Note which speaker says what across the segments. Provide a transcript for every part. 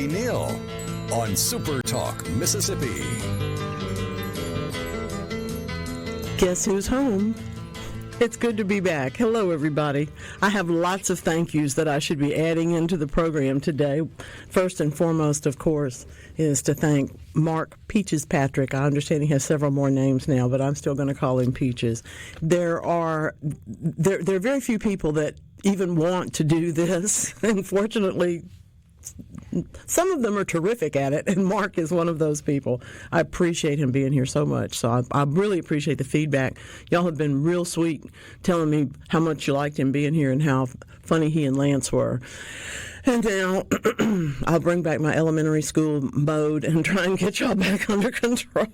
Speaker 1: Neal on SuperTalk, Mississippi.
Speaker 2: Guess who's home? It's good to be back. Hello, everybody. I have lots of thank yous that I should be adding into the program today. First and foremost, of course, is to thank Mark Peaches Patrick. I understand he has several more names now, but I'm still going to call him Peaches. There are very few people that even want to do this. Unfortunately, some of them are terrific at it, and Mark is one of those people. I appreciate him being here so much, so I really appreciate the feedback. Y'all have been real sweet telling me how much you liked him being here and how funny he and Lance were. And now I'll bring back my elementary school mode and try and get y'all back under control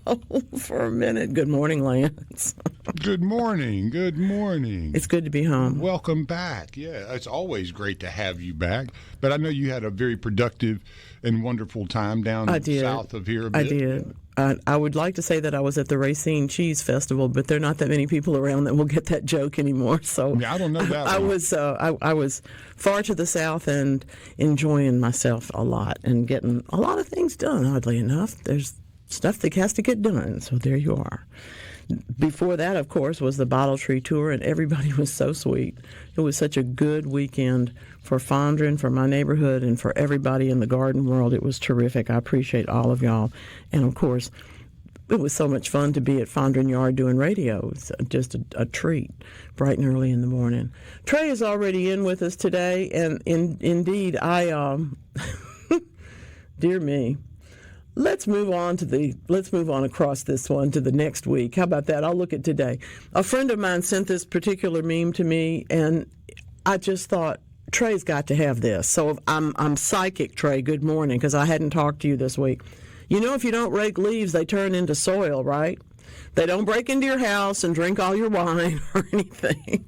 Speaker 2: for a minute. Good morning, Lance.
Speaker 3: Good morning. Good morning.
Speaker 2: It's good to be home.
Speaker 3: Welcome back. Yeah, it's always great to have you back. But I know you had a very productive and wonderful time down south of here a bit.
Speaker 2: I did. I would like to say that I was at the Racine Cheese Festival, but there are not that many people around that will get that joke anymore. So
Speaker 3: yeah, I don't know that.
Speaker 2: I was far to the south and enjoying myself a lot and getting a lot of things done. Oddly enough, there's stuff that has to get done. So there you are. Before that, of course, was the Bottle Tree Tour, and everybody was so sweet. It was such a good weekend for Fondren, for my neighborhood, and for everybody in the garden world. It was terrific. I appreciate all of y'all. And, of course, it was so much fun to be at Fondren Yard doing radio. It was just a treat, bright and early in the morning. Trey is already in with us today, and indeed, dear me. Let's move on across this one to the next week. How about that? I'll look at today. A friend of mine sent this particular meme to me, and I just thought, Trey's got to have this. So I'm psychic, Trey. Good morning, because I hadn't talked to you this week. You know, if you don't rake leaves, they turn into soil, right? They don't break into your house and drink all your wine or anything.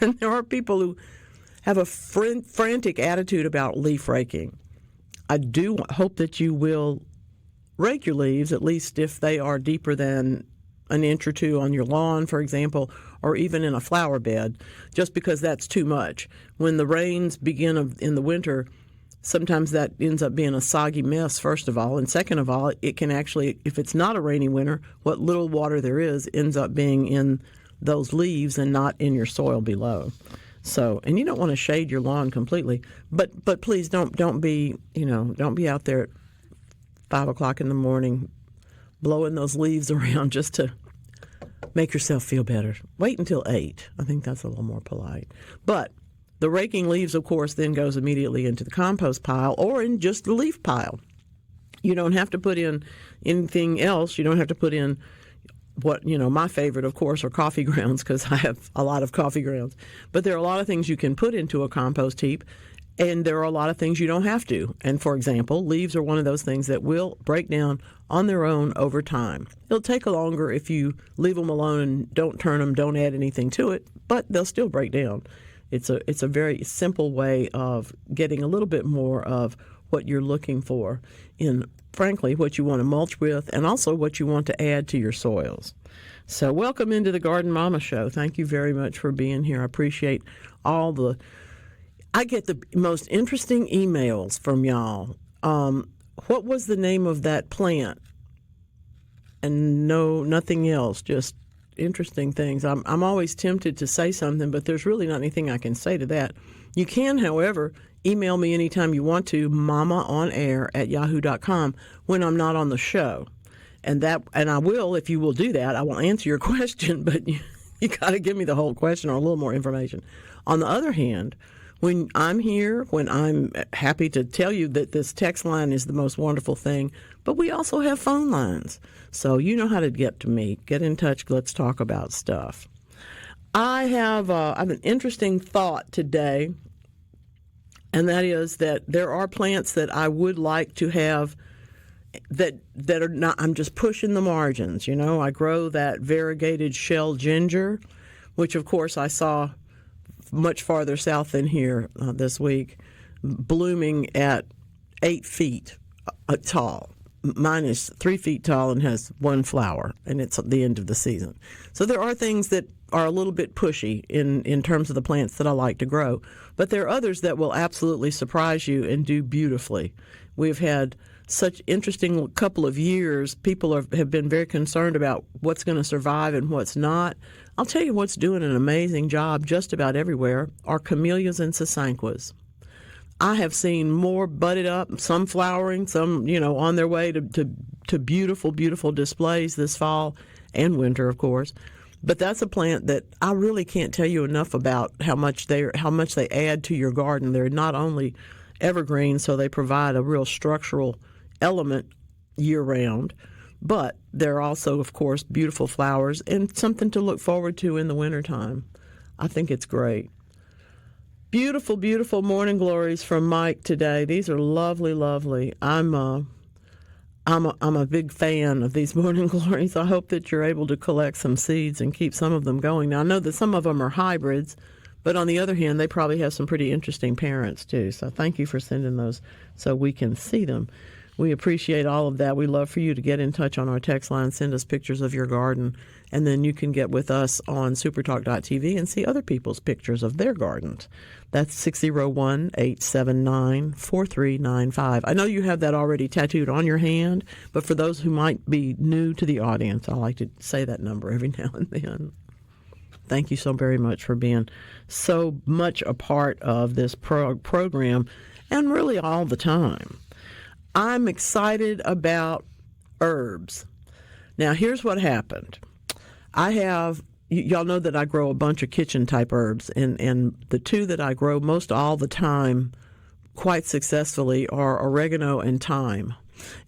Speaker 2: And there are people who have a frantic attitude about leaf raking. I do hope that you will rake your leaves, at least if they are deeper than an inch or two on your lawn, for example, or even in a flower bed, just because that's too much. When the rains begin in the winter, sometimes that ends up being a soggy mess, first of all. And second of all, it can actually, if it's not a rainy winter, what little water there is ends up being in those leaves and not in your soil below. So, and you don't want to shade your lawn completely, but please don't be out there at 5 o'clock in the morning blowing those leaves around just to make yourself feel better. Wait until 8. I think that's a little more polite. But the raking leaves, of course, then goes immediately into the compost pile or in just the leaf pile. You don't have to put in anything else. You don't have to put in my favorite, of course, are coffee grounds because I have a lot of coffee grounds. But there are a lot of things you can put into a compost heap, and there are a lot of things you don't have to. And, for example, leaves are one of those things that will break down on their own over time. It'll take longer if you leave them alone and don't turn them, don't add anything to it, but they'll still break down. It's a very simple way of getting a little bit more of what you're looking for in, frankly, what you want to mulch with and also what you want to add to your soils. So welcome into the Garden Mama Show. Thank you very much for being here. I appreciate I get the most interesting emails from y'all. What was the name of that plant? And no, nothing else, just interesting things. I'm always tempted to say something, but there's really not anything I can say to that. You can, however, email me anytime you want to, mamaonair@yahoo.com, when I'm not on the show. And I will, if you will do that, I will answer your question, but you got to give me the whole question or a little more information. On the other hand, when I'm here, when I'm happy to tell you that this text line is the most wonderful thing, but we also have phone lines. So you know how to get to me. Get in touch. Let's talk about stuff. I have an interesting thought today, and that is that there are plants that I would like to have that are not, I'm just pushing the margins. You know, I grow that variegated shell ginger, which of course I saw much farther south than here this week, blooming at 8 feet tall. Mine is 3 feet tall and has one flower, and it's at the end of the season. So there are things that are a little bit pushy in terms of the plants that I like to grow. But there are others that will absolutely surprise you and do beautifully. We've had such interesting couple of years. People have been very concerned about what's going to survive and what's not. I'll tell you what's doing an amazing job just about everywhere are camellias and sasanquas. I have seen more budded up, some flowering, some, on their way to beautiful, beautiful displays this fall and winter, of course. But that's a plant that I really can't tell you enough about how much they add to your garden. They're not only evergreen, so they provide a real structural element year-round, but they're also, of course, beautiful flowers and something to look forward to in the wintertime. I think it's great. Beautiful, beautiful morning glories from Mike today. These are lovely, lovely. I'm a big fan of these morning glories. I hope that you're able to collect some seeds and keep some of them going. Now, I know that some of them are hybrids, but on the other hand, they probably have some pretty interesting parents, too. So thank you for sending those so we can see them. We appreciate all of that. We love for you to get in touch on our text line, send us pictures of your garden, and then you can get with us on supertalk.tv and see other people's pictures of their gardens. That's 601-879-4395. I know you have that already tattooed on your hand, but for those who might be new to the audience, I like to say that number every now and then. Thank you so very much for being so much a part of this program and really all the time. I'm excited about herbs. Now, here's what happened. Y'all know that I grow a bunch of kitchen-type herbs, and the two that I grow most all the time quite successfully are oregano and thyme.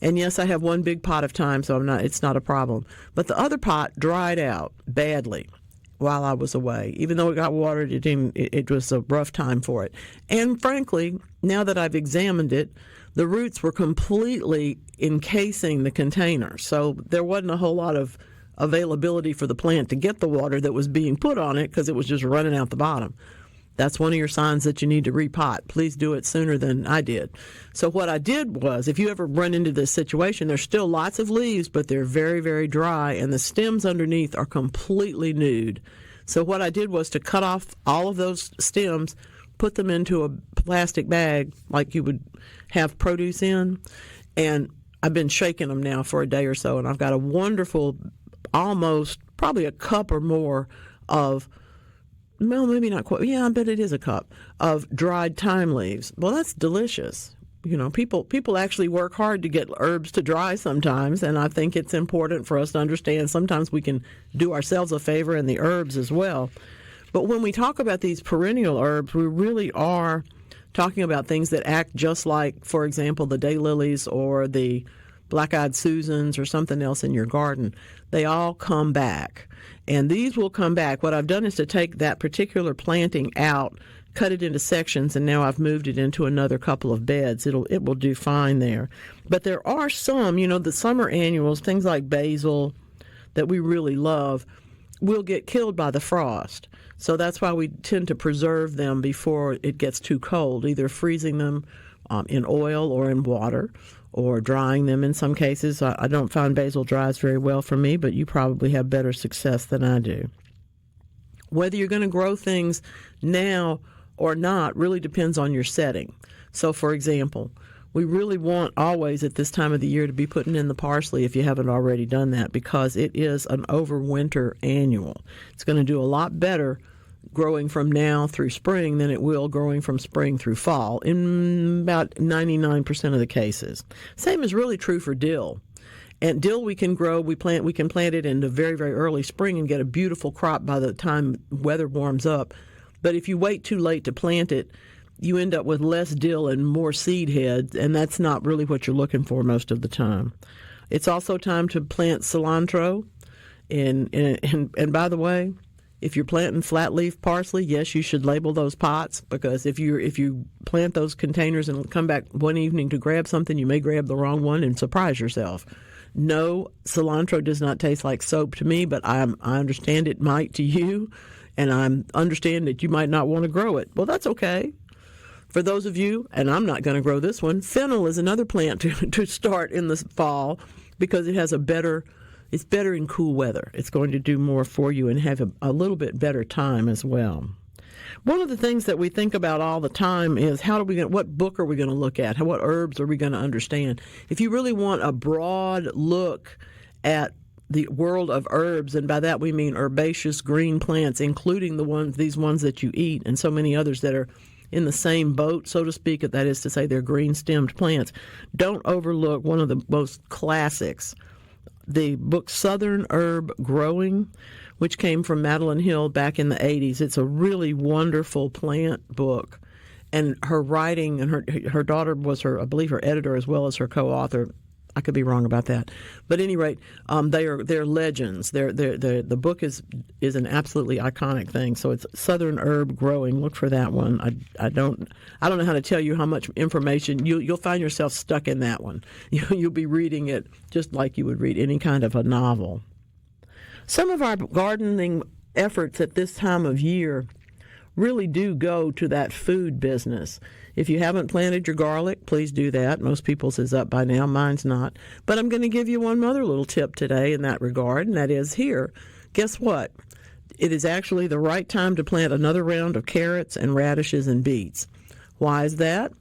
Speaker 2: And yes, I have one big pot of thyme, so it's not a problem. But the other pot dried out badly while I was away. Even though it got watered, it was a rough time for it. And frankly, now that I've examined it, the roots were completely encasing the container. So there wasn't a whole lot of availability for the plant to get the water that was being put on it because it was just running out the bottom. That's one of your signs that you need to repot. Please do it sooner than I did. So what I did was, if you ever run into this situation, there's still lots of leaves, but they're very, very dry, and the stems underneath are completely nude. So what I did was to cut off all of those stems, put them into a plastic bag like you would have produce in, and I've been shaking them now for a day or so, and I've got a wonderful, almost probably a cup or more of, well, maybe not quite, yeah, I bet it is a cup of dried thyme leaves. Well, that's delicious. People actually work hard to get herbs to dry sometimes, and I think it's important for us to understand sometimes we can do ourselves a favor and the herbs as well. But when we talk about these perennial herbs, we really are talking about things that act just like, for example, the daylilies or the black-eyed Susans or something else in your garden. They all come back, and these will come back. What I've done is to take that particular planting out, cut it into sections, and now I've moved it into another couple of beds. It will do fine there. But there are some, the summer annuals, things like basil that we really love, will get killed by the frost. So that's why we tend to preserve them before it gets too cold, either freezing them in oil or in water, or drying them in some cases. I don't find basil dries very well for me, but you probably have better success than I do. Whether you're going to grow things now or not really depends on your setting. So, for example, we really want always at this time of the year to be putting in the parsley if you haven't already done that, because it is an overwinter annual. It's going to do a lot better growing from now through spring than it will growing from spring through fall in about 99% of the cases. Same is really true for dill. And dill we can grow, we can plant it in the very, very early spring and get a beautiful crop by the time weather warms up. But if you wait too late to plant it, you end up with less dill and more seed heads, and that's not really what you're looking for most of the time. It's also time to plant cilantro. And by the way, if you're planting flat leaf parsley, yes, you should label those pots, because if you plant those containers and come back one evening to grab something, you may grab the wrong one and surprise yourself. No, cilantro does not taste like soap to me, but I understand it might to you, and I understand that you might not want to grow it. Well, that's okay. For those of you, and I'm not going to grow this one, fennel is another plant to start in the fall because it has a better it's better in cool weather. It's going to do more for you and have a little bit better time as well. One of the things that we think about all the time is what book are we going to look at? What herbs are we going to understand? If you really want a broad look at the world of herbs, and by that we mean herbaceous green plants, including these ones that you eat and so many others that are in the same boat, so to speak, that is to say they're green-stemmed plants, don't overlook one of the most classics, the book Southern Herb Growing, which came from Madeline Hill back in the 80s. It's a really wonderful plant book. And her writing, and her daughter was I believe her editor as well as her co-author. I could be wrong about that, but at any rate, they're legends. The book is an absolutely iconic thing. So it's Southern Herb Growing. Look for that one. I don't know how to tell you how much information you'll find yourself stuck in that one. You'll be reading it just like you would read any kind of a novel. Some of our gardening efforts at this time of year really do go to that food business. If you haven't planted your garlic, please do that. Most people's is up by now. Mine's not. But I'm going to give you one other little tip today in that regard, and that is here. Guess what? It is actually the right time to plant another round of carrots and radishes and beets. Why is that?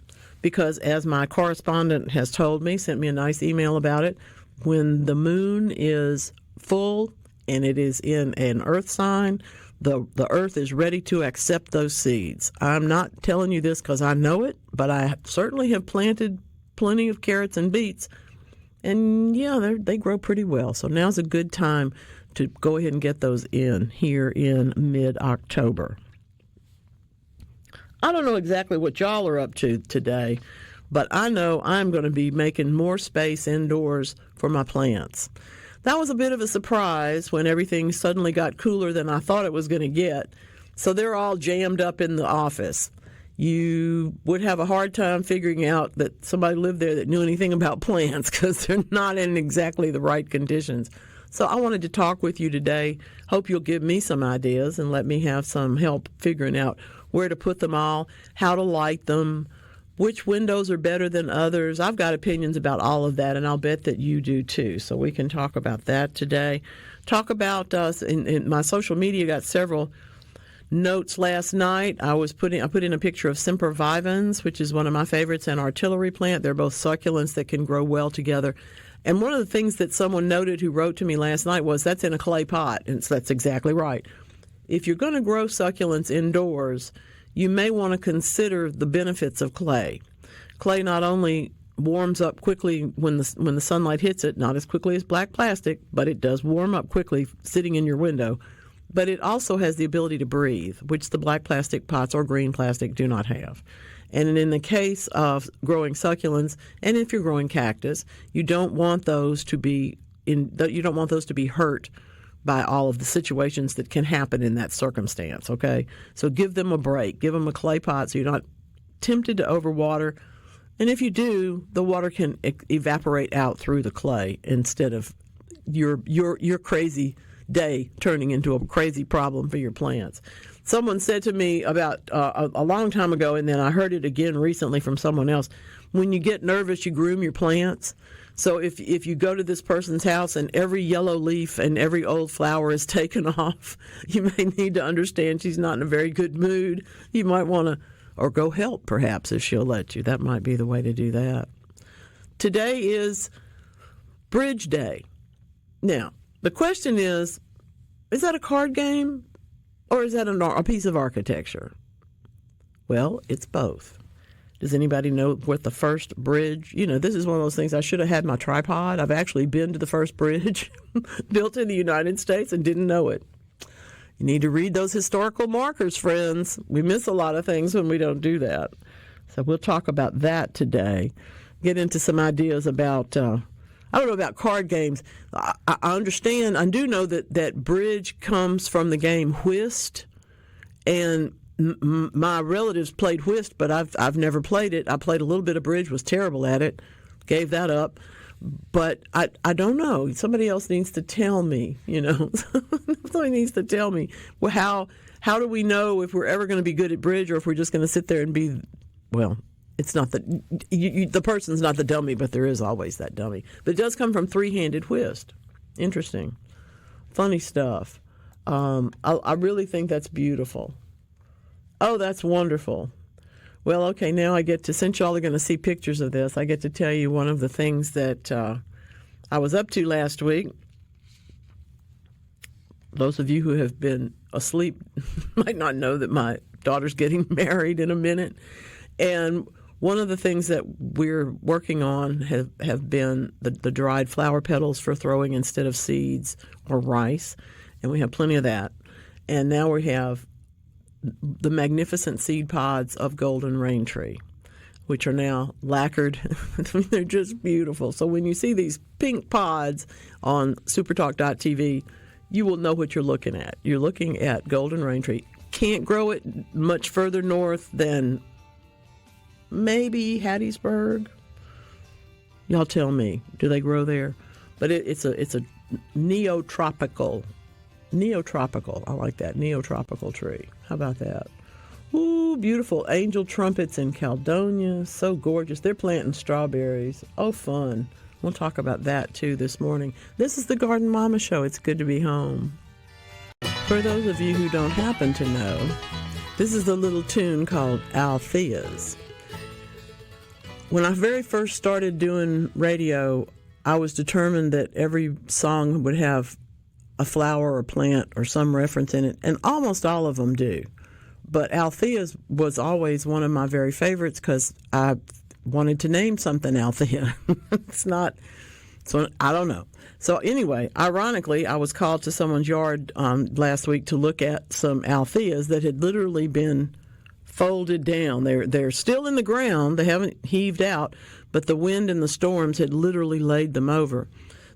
Speaker 2: Because as my correspondent has told me, sent me a nice email about it, when the moon is full and it is in an earth sign, the earth is ready to accept those seeds. I'm not telling you this because I know it, but I certainly have planted plenty of carrots and beets, and yeah, they grow pretty well. So now's a good time to go ahead and get those in here in mid-October. I don't know exactly what y'all are up to today, but I know I'm going to be making more space indoors for my plants. That was a bit of a surprise when everything suddenly got cooler than I thought it was going to get. So they're all jammed up in the office. You would have a hard time figuring out that somebody lived there that knew anything about plants because they're not in exactly the right conditions. So I wanted to talk with you today. Hope you'll give me some ideas and let me have some help figuring out where to put them all, how to light them, which windows are better than others. I've got opinions about all of that, and I'll bet that you do too. So we can talk about that today. Talk about us in my social media. Got several notes last night. I put in a picture of sempervivens, which is one of my favorites, and artillery plant. They're both succulents that can grow well together. And one of the things that someone noted who wrote to me last night was that's in a clay pot, and so that's exactly right. If you're going to grow succulents indoors, you may want to consider the benefits of clay. Clay not only warms up quickly when the sunlight hits it, not as quickly as black plastic, but it does warm up quickly sitting in your window. But it also has the ability to breathe, which the black plastic pots or green plastic do not have. And in the case of growing succulents, and if you're growing cactus, you don't want those to be hurt by all of the situations that can happen in that circumstance, okay? So give them a break. Give them a clay pot so you're not tempted to overwater. And if you do, the water can evaporate out through the clay instead of your crazy day turning into a crazy problem for your plants. Someone said to me about a long time ago, and then I heard it again recently from someone else, when you get nervous, you groom your plants. So if you go to this person's house and every yellow leaf and every old flower is taken off, you may need to understand she's not in a very good mood. You might want to, or go help perhaps if she'll let you. That might be the way to do that. Today is Bridge Day. Now, the question is that a card game or is that a piece of architecture? Well, it's both. Does anybody know what the first bridge? This is one of those things. I should have had my tripod. I've actually been to the first bridge built in the United States and didn't know it. You need to read those historical markers, friends. We miss a lot of things when we don't do that. So we'll talk about that today. Get into some ideas about, I don't know about card games. I understand, I do know that bridge comes from the game whist, and my relatives played whist, but I've never played it. I played a little bit of bridge, was terrible at it, gave that up. But I don't know. Somebody else needs to tell me, Somebody needs to tell me. Well, how do we know if we're ever going to be good at bridge or if we're just going to sit there and be, well, it's not that the person's not the dummy, but there is always that dummy. But it does come from three-handed whist. Interesting. Funny stuff. I really think that's beautiful. Oh, that's wonderful. Well, okay, now I get to, since y'all are going to see pictures of this, I get to tell you one of the things that I was up to last week. Those of you who have been asleep might not know that my daughter's getting married in a minute. And one of the things that we're working on have been the dried flower petals for throwing instead of seeds or rice. And we have plenty of that. And now we have the magnificent seed pods of golden rain tree, which are now lacquered. I mean, they're just beautiful. So when you see these pink pods on SuperTalk.tv, you will know what you're looking at. You're looking at golden rain tree. Can't grow it much further north than maybe Hattiesburg. Y'all tell me, do they grow there? But it's a neotropical. I like that, neotropical tree. How about that? Ooh, beautiful angel trumpets in Caledonia. So gorgeous. They're planting strawberries. Oh, fun. We'll talk about that, too, this morning. This is the Garden Mama Show. It's good to be home. For those of you who don't happen to know, this is the little tune called Altheas. When I very first started doing radio, I was determined that every song would have a flower or plant or some reference in it, and almost all of them do. But Altheas was always one of my very favorites because I wanted to name something Althea. It's not, so I don't know. So anyway, ironically, I was called to someone's yard last week to look at some Altheas that had literally been folded down. They're still in the ground. They haven't heaved out, but the wind and the storms had literally laid them over.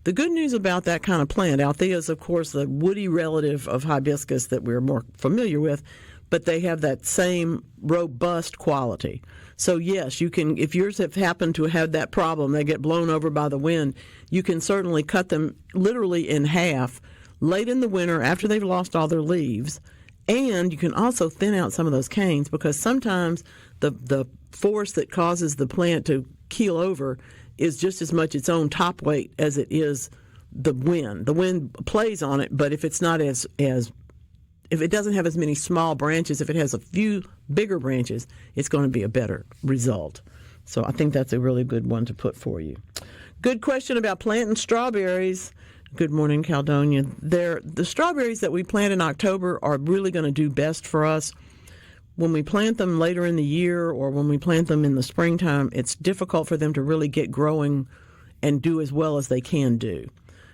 Speaker 2: The good news about that kind of plant, Althea is, of course, the woody relative of hibiscus that we're more familiar with, but they have that same robust quality. So, yes, you can, if yours have happened to have that problem, they get blown over by the wind, you can certainly cut them literally in half late in the winter after they've lost all their leaves. And you can also thin out some of those canes because sometimes the force that causes the plant to keel over is just as much its own top weight as it is the wind. The wind plays on it, but if it's not as if it doesn't have as many small branches, if it has a few bigger branches, it's going to be a better result. So I think that's a really good one to put for you. Good question about planting strawberries. Good morning, Caledonia. The strawberries that we plant in October are really going to do best for us. When we plant them later in the year or when we plant them in the springtime, it's difficult for them to really get growing and do as well as they can do.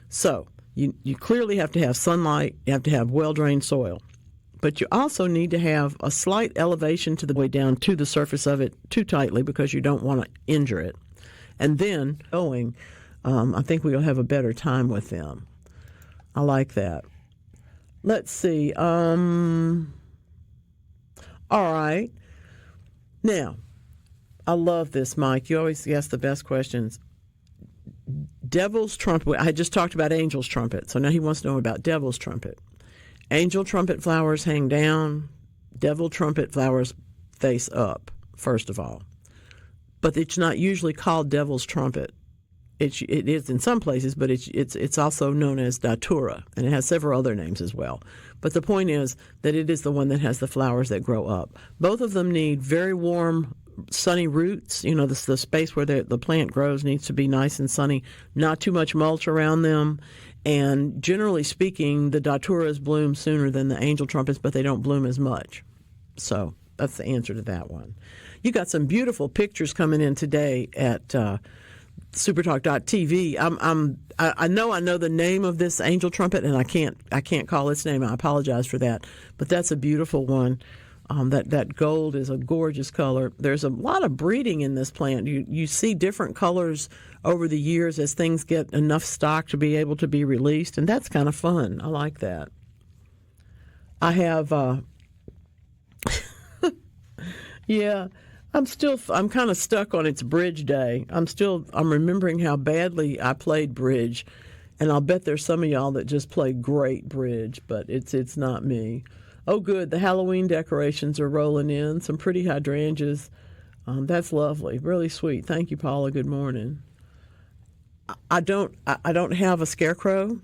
Speaker 2: So you clearly have to have sunlight. You have to have well-drained soil. But you also need to have a slight elevation to the way down to the surface of it too tightly because you don't want to injure it. And then going, I think we'll have a better time with them. I like that. Let's see. All right. Now, I love this, Mike. You always ask the best questions. Devil's trumpet. I just talked about angel's trumpet, so now he wants to know about devil's trumpet. Angel trumpet flowers hang down. Devil trumpet flowers face up, first of all. But it's not usually called devil's trumpet. It is in some places, but it's also known as datura, and it has several other names as well. But the point is that it is the one that has the flowers that grow up. Both of them need very warm, sunny roots. You know, the space where the plant grows needs to be nice and sunny, not too much mulch around them. And generally speaking, the daturas bloom sooner than the angel trumpets, but they don't bloom as much. So that's the answer to that one. You got some beautiful pictures coming in today at SuperTalk.tv. I know the name of this angel trumpet, and I can't call its name. I apologize for that, but that's a beautiful one. That gold is a gorgeous color. There's a lot of breeding in this plant. You see different colors over the years as things get enough stock to be able to be released, and that's kind of fun. I like that. I have, yeah. I'm kind of stuck on its bridge day. I'm remembering how badly I played bridge, and I'll bet there's some of y'all that just play great bridge, but it's not me. Oh, good. The Halloween decorations are rolling in. Some pretty hydrangeas. That's lovely. Really sweet. Thank you, Paula. Good morning. I don't have a scarecrow.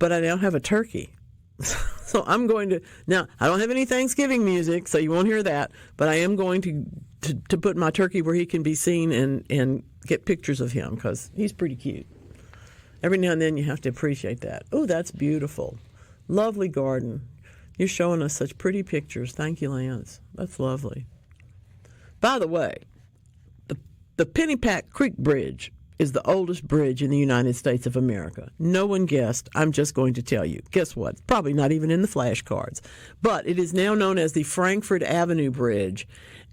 Speaker 2: but I now have a turkey. So I'm going to, now I don't have any Thanksgiving music, so you won't hear that, but I am going to put my turkey where he can be seen and get pictures of him, because he's pretty cute. Every now and then you have to appreciate that. Oh, that's beautiful. Lovely garden. You're showing us such pretty pictures. Thank you, Lance. That's lovely. By the way, the Pennypack Creek Bridge is the oldest bridge in the United States of America. No one guessed. I'm just going to tell you. Guess what? It's probably not even in the flashcards. But it is now known as the Frankfort Avenue Bridge,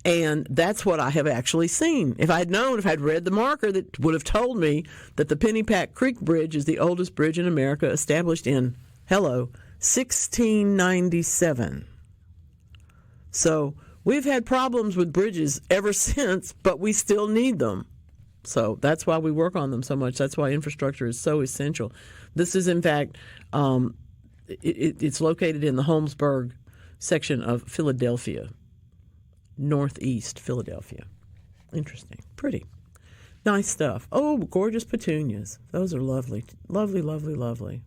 Speaker 2: and that's what I have actually seen. If I'd known, if I'd read the marker, that would have told me that the Pennypack Creek Bridge is the oldest bridge in America, established in, 1697. So we've had problems with bridges ever since, but we still need them. So that's why we work on them so much. That's why infrastructure is so essential. This is, in fact, it's located in the Holmesburg section of Philadelphia, northeast Philadelphia. Interesting. Pretty. Nice stuff. Oh, gorgeous petunias. Those are lovely. Lovely, lovely, lovely.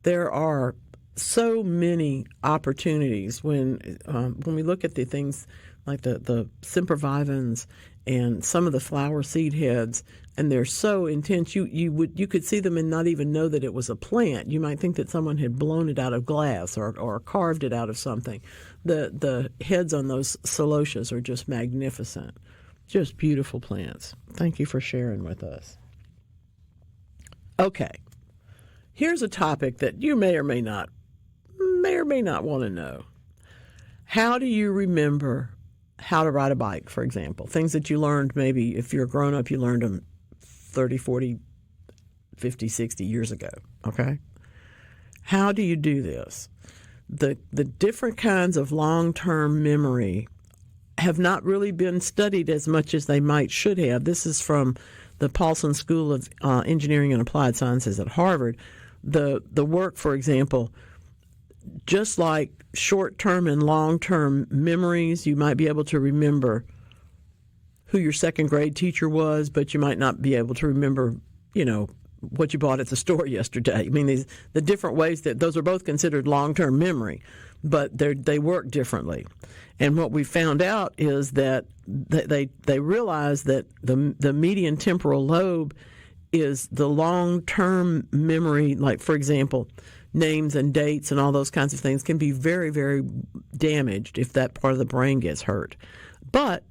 Speaker 2: There are so many opportunities when we look at the things like the sempervivans and some of the flower seed heads, and they're so intense. You could see them and not even know that it was a plant. You might think that someone had blown it out of glass or carved it out of something. The heads on those celotias are just magnificent, just beautiful plants. Thank you for sharing with us. Okay, here's a topic that you may or may not want to know. How do you remember how to ride a bike, for example? Things that you learned, maybe if you're a grown-up, you learned them 30, 40, 50, 60 years ago, okay? How do you do this? The different kinds of long-term memory have not really been studied as much as they should have. This is from the Paulson School of Engineering and Applied Sciences at Harvard. The work, for example, just like short-term and long-term memories, you might be able to remember who your second grade teacher was, but you might not be able to remember, what you bought at the store yesterday. I mean, the different ways that those are both considered long-term memory, but they work differently. And what we found out is that they realize that the median temporal lobe is the long-term memory. Like, for example, names and dates and all those kinds of things can be very, very damaged if that part of the brain gets hurt. But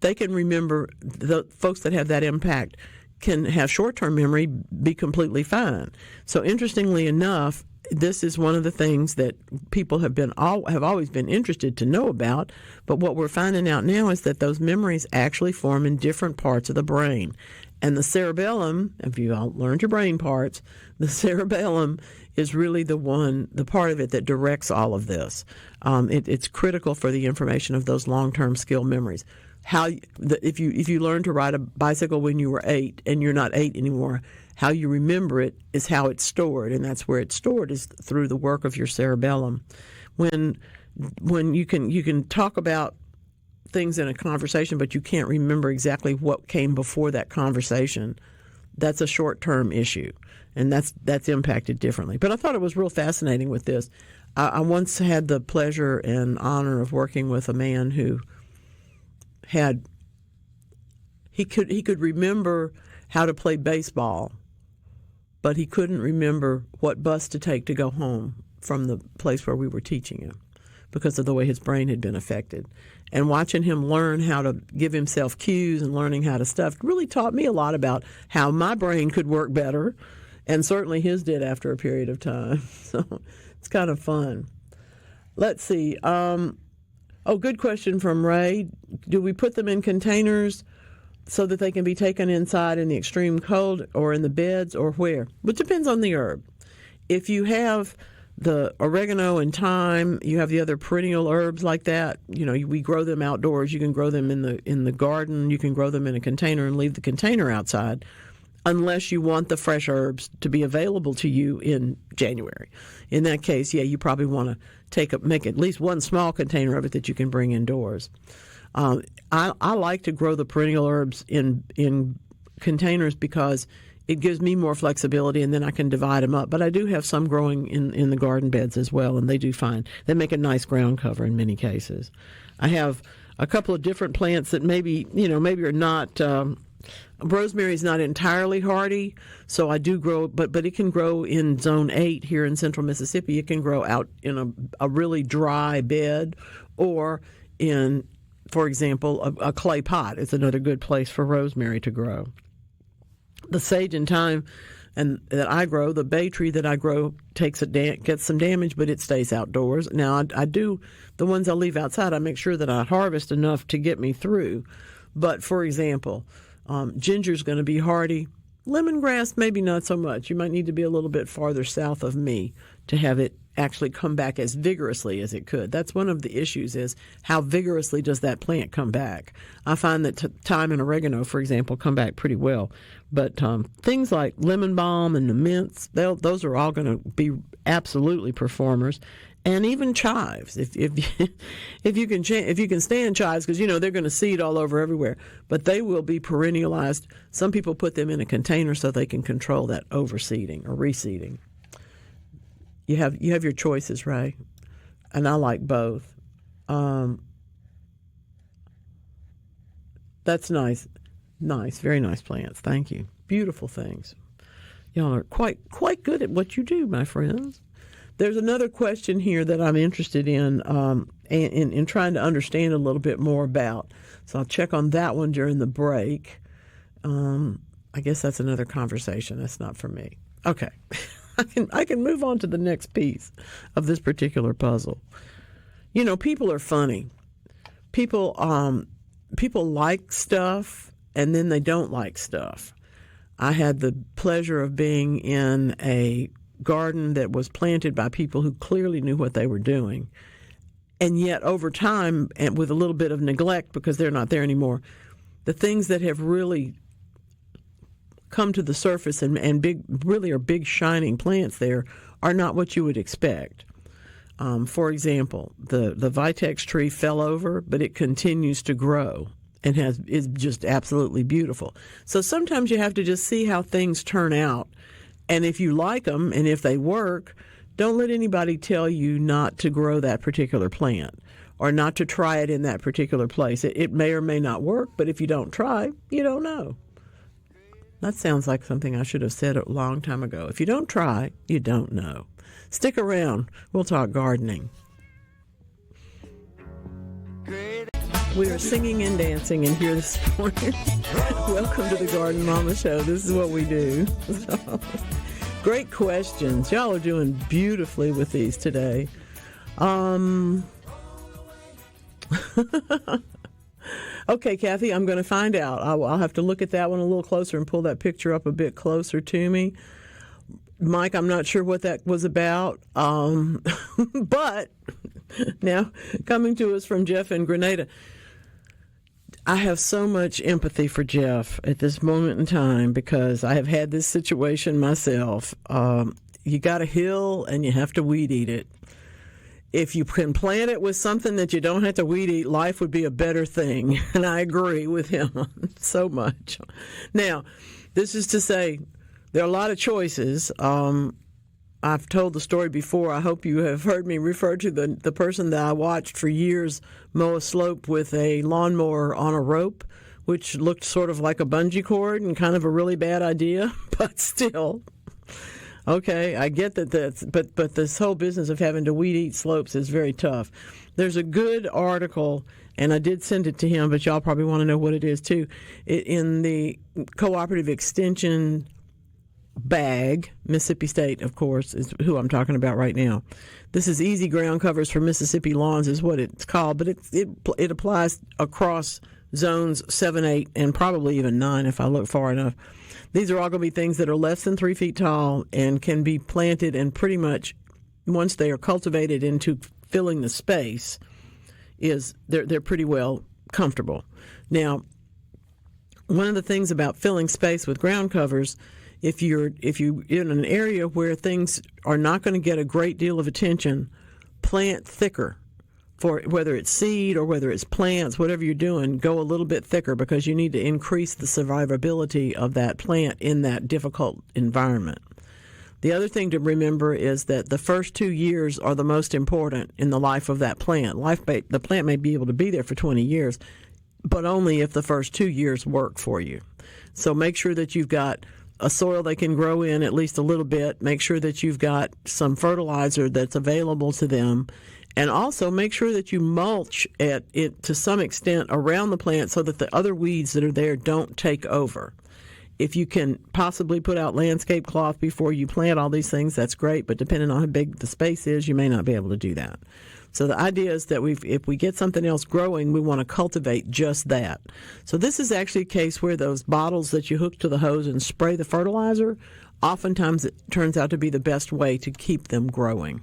Speaker 2: they can remember, the folks that have that impact can have short-term memory be completely fine. So interestingly enough, this is one of the things that people have always been interested to know about, but what we're finding out now is that those memories actually form in different parts of the brain. And the cerebellum, if you all learned your brain parts, the cerebellum is really the part of it that directs all of this. It's critical for the information of those long-term skill memories. If you learn to ride a bicycle when you were 8 and you're not 8 anymore, how you remember it is how it's stored, and that's where it's stored, is through the work of your cerebellum. When you can talk about things in a conversation, but you can't remember exactly what came before that conversation, that's a short-term issue, and that's impacted differently. But I thought it was real fascinating with this. I once had the pleasure and honor of working with a man who he could remember how to play baseball, but he couldn't remember what bus to take to go home from the place where we were teaching him because of the way his brain had been affected. And watching him learn how to give himself cues and learning how to stuff really taught me a lot about how my brain could work better, and certainly his did after a period of time. So it's kind of fun. Let's see. Good question from Ray. Do we put them in containers so that they can be taken inside in the extreme cold, or in the beds, or where? But it depends on the herb. If you have the oregano and thyme, you have the other perennial herbs like that. We grow them outdoors. You can grow them in the garden. You can grow them in a container and leave the container outside, unless you want the fresh herbs to be available to you in January. In that case, you probably want to make at least one small container of it that you can bring indoors. I like to grow the perennial herbs in containers because it gives me more flexibility, and then I can divide them up. But I do have some growing in the garden beds as well, and they do fine. They make a nice ground cover in many cases. I have a couple of different plants that maybe are not. Rosemary is not entirely hardy, so I do grow, but it can grow in Zone 8 here in central Mississippi. It can grow out in a really dry bed, or in, for example, a clay pot is another good place for rosemary to grow. The sage and thyme that I grow, the bay tree that I grow gets some damage, but it stays outdoors. Now, I do, the ones I leave outside, I make sure that I harvest enough to get me through. But, for example, ginger's going to be hardy. Lemongrass, maybe not so much. You might need to be a little bit farther south of me to have it actually come back as vigorously as it could. That's one of the issues, is how vigorously does that plant come back. I find that thyme and oregano, for example, come back pretty well. But things like lemon balm and the mints, those are all going to be absolutely performers. And even chives, if you can stand chives, because they're going to seed all over everywhere, but they will be perennialized. Some people put them in a container so they can control that overseeding or reseeding. You have your choices, Ray, and I like both. That's nice, very nice plants. Thank you. Beautiful things. Y'all are quite good at what you do, my friends. There's another question here that I'm interested in trying to understand a little bit more about. So I'll check on that one during the break. I guess that's another conversation. That's not for me. Okay. I can move on to the next piece of this particular puzzle. People are funny. People like stuff, and then they don't like stuff. I had the pleasure of being in a garden that was planted by people who clearly knew what they were doing. And yet over time, and with a little bit of neglect because they're not there anymore, the things that have really come to the surface and really are big shining plants there are not what you would expect. For example, the Vitex tree fell over, but it continues to grow and is just absolutely beautiful. So sometimes you have to just see how things turn out. And if you like them and if they work, don't let anybody tell you not to grow that particular plant or not to try it in that particular place. It may or may not work, but if you don't try, you don't know. That sounds like something I should have said a long time ago. If you don't try, you don't know. Stick around. We'll talk gardening. We are singing and dancing in here this morning. Welcome to the Garden Mama Show. This is what we do. Great questions. Y'all are doing beautifully with these today. Okay, Kathy, I'm going to find out. I'll have to look at that one a little closer and pull that picture up a bit closer to me. Mike, I'm not sure what that was about. But now, coming to us from Jeff in Grenada, I have so much empathy for Jeff at this moment in time because I have had this situation myself. You got a hill and you have to weed eat it. If you can plant it with something that you don't have to weed eat, life would be a better thing. And I agree with him so much. Now, this is to say, there are a lot of choices. I've told the story before. I hope you have heard me refer to the person that I watched for years mow a slope with a lawnmower on a rope, which looked sort of like a bungee cord and kind of a really bad idea, but still. Okay, I get but this whole business of having to weed eat slopes is very tough. There's a good article, and I did send it to him, but y'all probably want to know what it is too. In the Cooperative Extension bag, Mississippi State, of course, is who I'm talking about right now. This is Easy Ground Covers for Mississippi Lawns is what it's called, but it applies across zones 7, 8, and probably even 9 if I look far enough. These are all going to be things that are less than 3 feet tall and can be planted, and pretty much once they are cultivated into filling the space, they're pretty well comfortable. Now, one of the things about filling space with ground covers, if you're in an area where things are not going to get a great deal of attention, plant thicker. for whether it's seed or whether it's plants, whatever you're doing, go a little bit thicker because you need to increase the survivability of that plant in that difficult environment. The other thing to remember is that the first 2 years are the most important in the life of that plant. The plant may be able to be there for 20 years, but only if the first 2 years work for you. So make sure that you've got a soil they can grow in at least a little bit. Make sure that you've got some fertilizer that's available to them. And also make sure that you mulch it to some extent around the plant so that the other weeds that are there don't take over. If you can possibly put out landscape cloth before you plant all these things, that's great. But depending on how big the space is, you may not be able to do that. So the idea is that if we get something else growing, we want to cultivate just that. So this is actually a case where those bottles that you hook to the hose and spray the fertilizer, oftentimes it turns out to be the best way to keep them growing.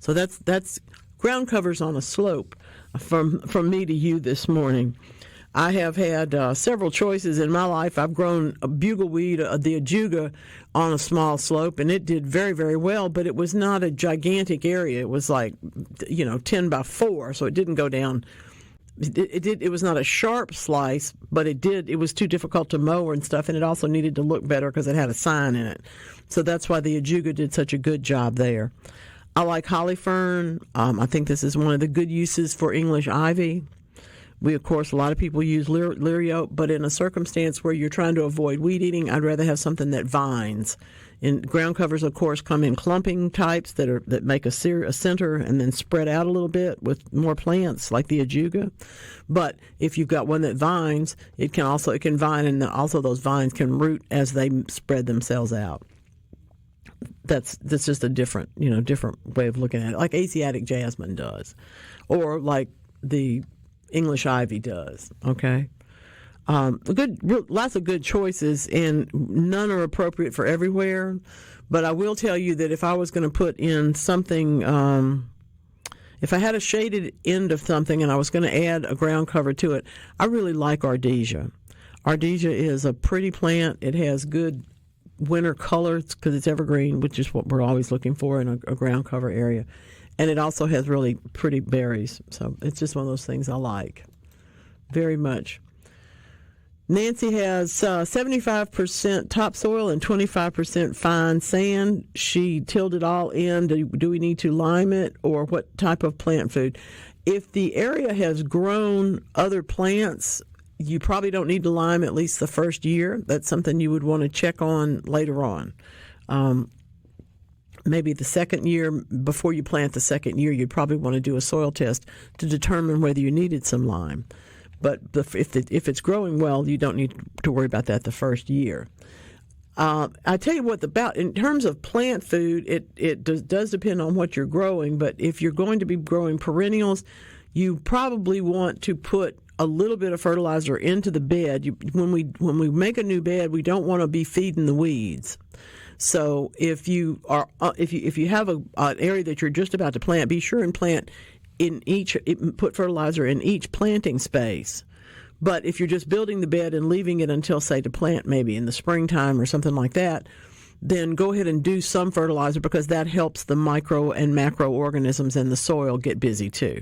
Speaker 2: So that's ground covers on a slope from me to you this morning. I have had several choices in my life. I've grown a bugleweed, the ajuga, on a small slope, and it did very, very well, but it was not a gigantic area. It was like, 10 by 4, so it didn't go down. It was not a sharp slice, but it was too difficult to mow and stuff, and it also needed to look better because it had a sign in it. So that's why the ajuga did such a good job there. I like holly fern. I think this is one of the good uses for English ivy. Of course, a lot of people use lirio, but in a circumstance where you're trying to avoid weed eating, I'd rather have something that vines. And ground covers, of course, come in clumping types that make a center and then spread out a little bit with more plants, like the ajuga. But if you've got one that vines, it can vine, and also those vines can root as they spread themselves out. That's just a different way of looking at it, like Asiatic jasmine does, or like the English ivy does. Okay, lots of good choices, and none are appropriate for everywhere. But I will tell you that if I was going to put in something, if I had a shaded end of something and I was going to add a ground cover to it, I really like ardesia. Ardesia is a pretty plant. It has good winter color because it's evergreen, which is what we're always looking for in a ground cover area. And it also has really pretty berries. So it's just one of those things I like very much. Nancy has 75% topsoil and 25% fine sand. She tilled it all in. Do we need to lime it, or what type of plant food? If the area has grown other plants, you probably don't need to lime at least the first year. That's something you would want to check on later on. Maybe the second year, before you plant the second year, you'd probably want to do a soil test to determine whether you needed some lime. But if it's growing well, you don't need to worry about that the first year. I tell you what, in terms of plant food, it does depend on what you're growing. But if you're going to be growing perennials, you probably want to put a little bit of fertilizer into the bed. When we make a new bed, we don't want to be feeding the weeds. So if you have an area that you're just about to plant, be sure and plant put fertilizer in each planting space. But if you're just building the bed and leaving it until, say, to plant maybe in the springtime or something like that, then go ahead and do some fertilizer, because that helps the micro and macro organisms in the soil get busy too.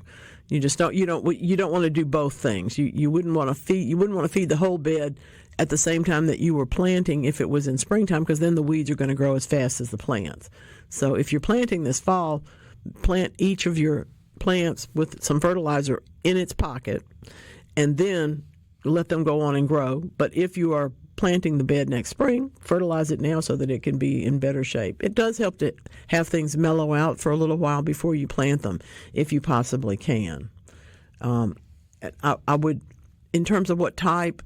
Speaker 2: You don't want to do both things. You wouldn't want to feed the whole bed at the same time that you were planting if it was in springtime, because then the weeds are going to grow as fast as the plants. So if you're planting this fall, plant each of your plants with some fertilizer in its pocket, and then let them go on and grow. But if you are planting the bed next spring, fertilize it now so that it can be in better shape. It does help to have things mellow out for a little while before you plant them, if you possibly can. I would, in terms of what type,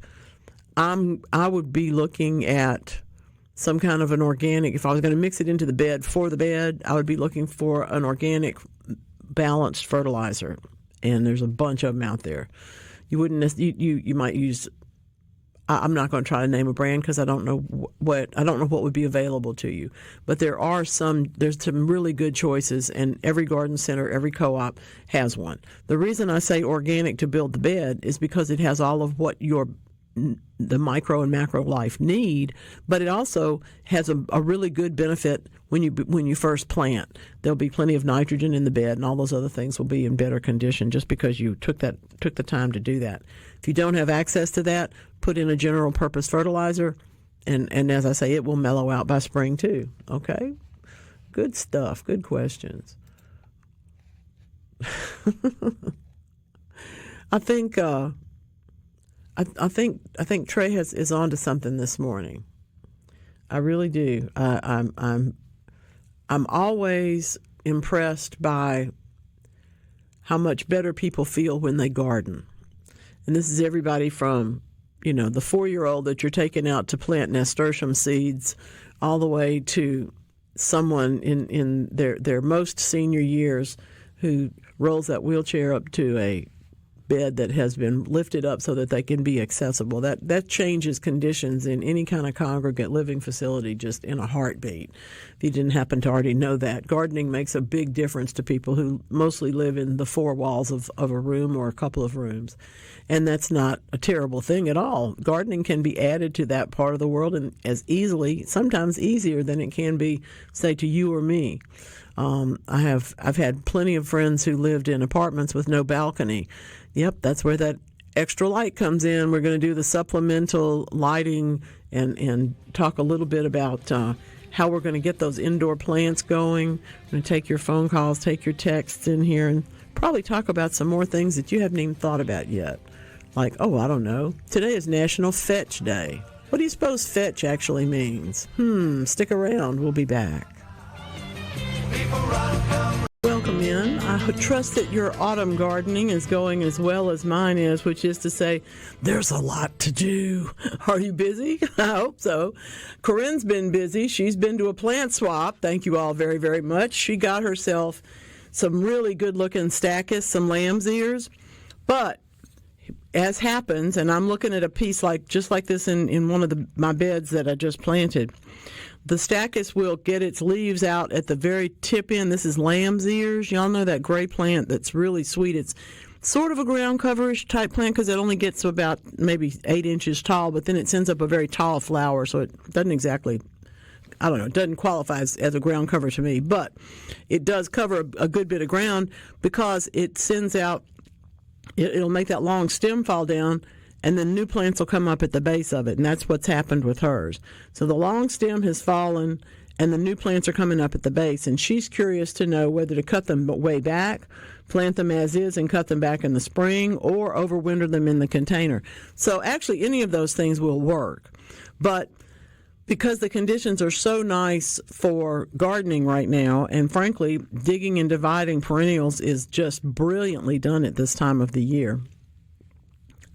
Speaker 2: I would be looking at some kind of an organic. If I was going to mix it into the bed for the bed, I would be looking for an organic balanced fertilizer, and there's a bunch of them out there. You might use. I'm not going to try to name a brand because I don't know what would be available to you. But there's some really good choices, and every garden center, every co-op has one. The reason I say organic to build the bed is because it has all of what your the micro and macro life need, but it also has a really good benefit when you first plant. There'll be plenty of nitrogen in the bed, and all those other things will be in better condition just because you took the time to do that. If you don't have access to that, put in a general purpose fertilizer, and as I say, it will mellow out by spring too. Okay, good stuff. Good questions. I think Trey is onto something this morning. I really do. I'm always impressed by how much better people feel when they garden, and this is everybody from the 4-year-old that you're taking out to plant nasturtium seeds, all the way to someone in their most senior years who rolls that wheelchair up to a bed that has been lifted up so that they can be accessible. That changes conditions in any kind of congregate living facility just in a heartbeat. If you didn't happen to already know that, gardening makes a big difference to people who mostly live in the 4 walls of a room or a couple of rooms. And that's not a terrible thing at all. Gardening can be added to that part of the world, and as easily, sometimes easier than it can be, say, to you or me. I've had plenty of friends who lived in apartments with no balcony. Yep, that's where that extra light comes in. We're going to do the supplemental lighting and talk a little bit about how we're going to get those indoor plants going. I'm going to take your phone calls, take your texts in here, and probably talk about some more things that you haven't even thought about yet. Like, I don't know. Today is National Fetch Day. What do you suppose fetch actually means? Stick around. We'll be back. Welcome in. I trust that your autumn gardening is going as well as mine is, which is to say, there's a lot to do. Are you busy? I hope so. Corinne's been busy. She's been to a plant swap. Thank you all very, very much. She got herself some really good-looking stachys, some lamb's ears. But as happens, and I'm looking at a piece just like this in one of my beds that I just planted, the stachys will get its leaves out at the very tip end. This is lamb's ears. Y'all know that gray plant that's really sweet. It's sort of a ground coverish type plant because it only gets to about maybe 8 inches tall, but then it sends up a very tall flower, so it doesn't exactly, it doesn't qualify as a ground cover to me, but it does cover a good bit of ground because it sends out, it'll make that long stem fall down, and then new plants will come up at the base of it, and that's what's happened with hers. So the long stem has fallen, and the new plants are coming up at the base, and she's curious to know whether to cut them way back, plant them as is, and cut them back in the spring, or overwinter them in the container. So actually, any of those things will work. But because the conditions are so nice for gardening right now, and frankly, digging and dividing perennials is just brilliantly done at this time of the year,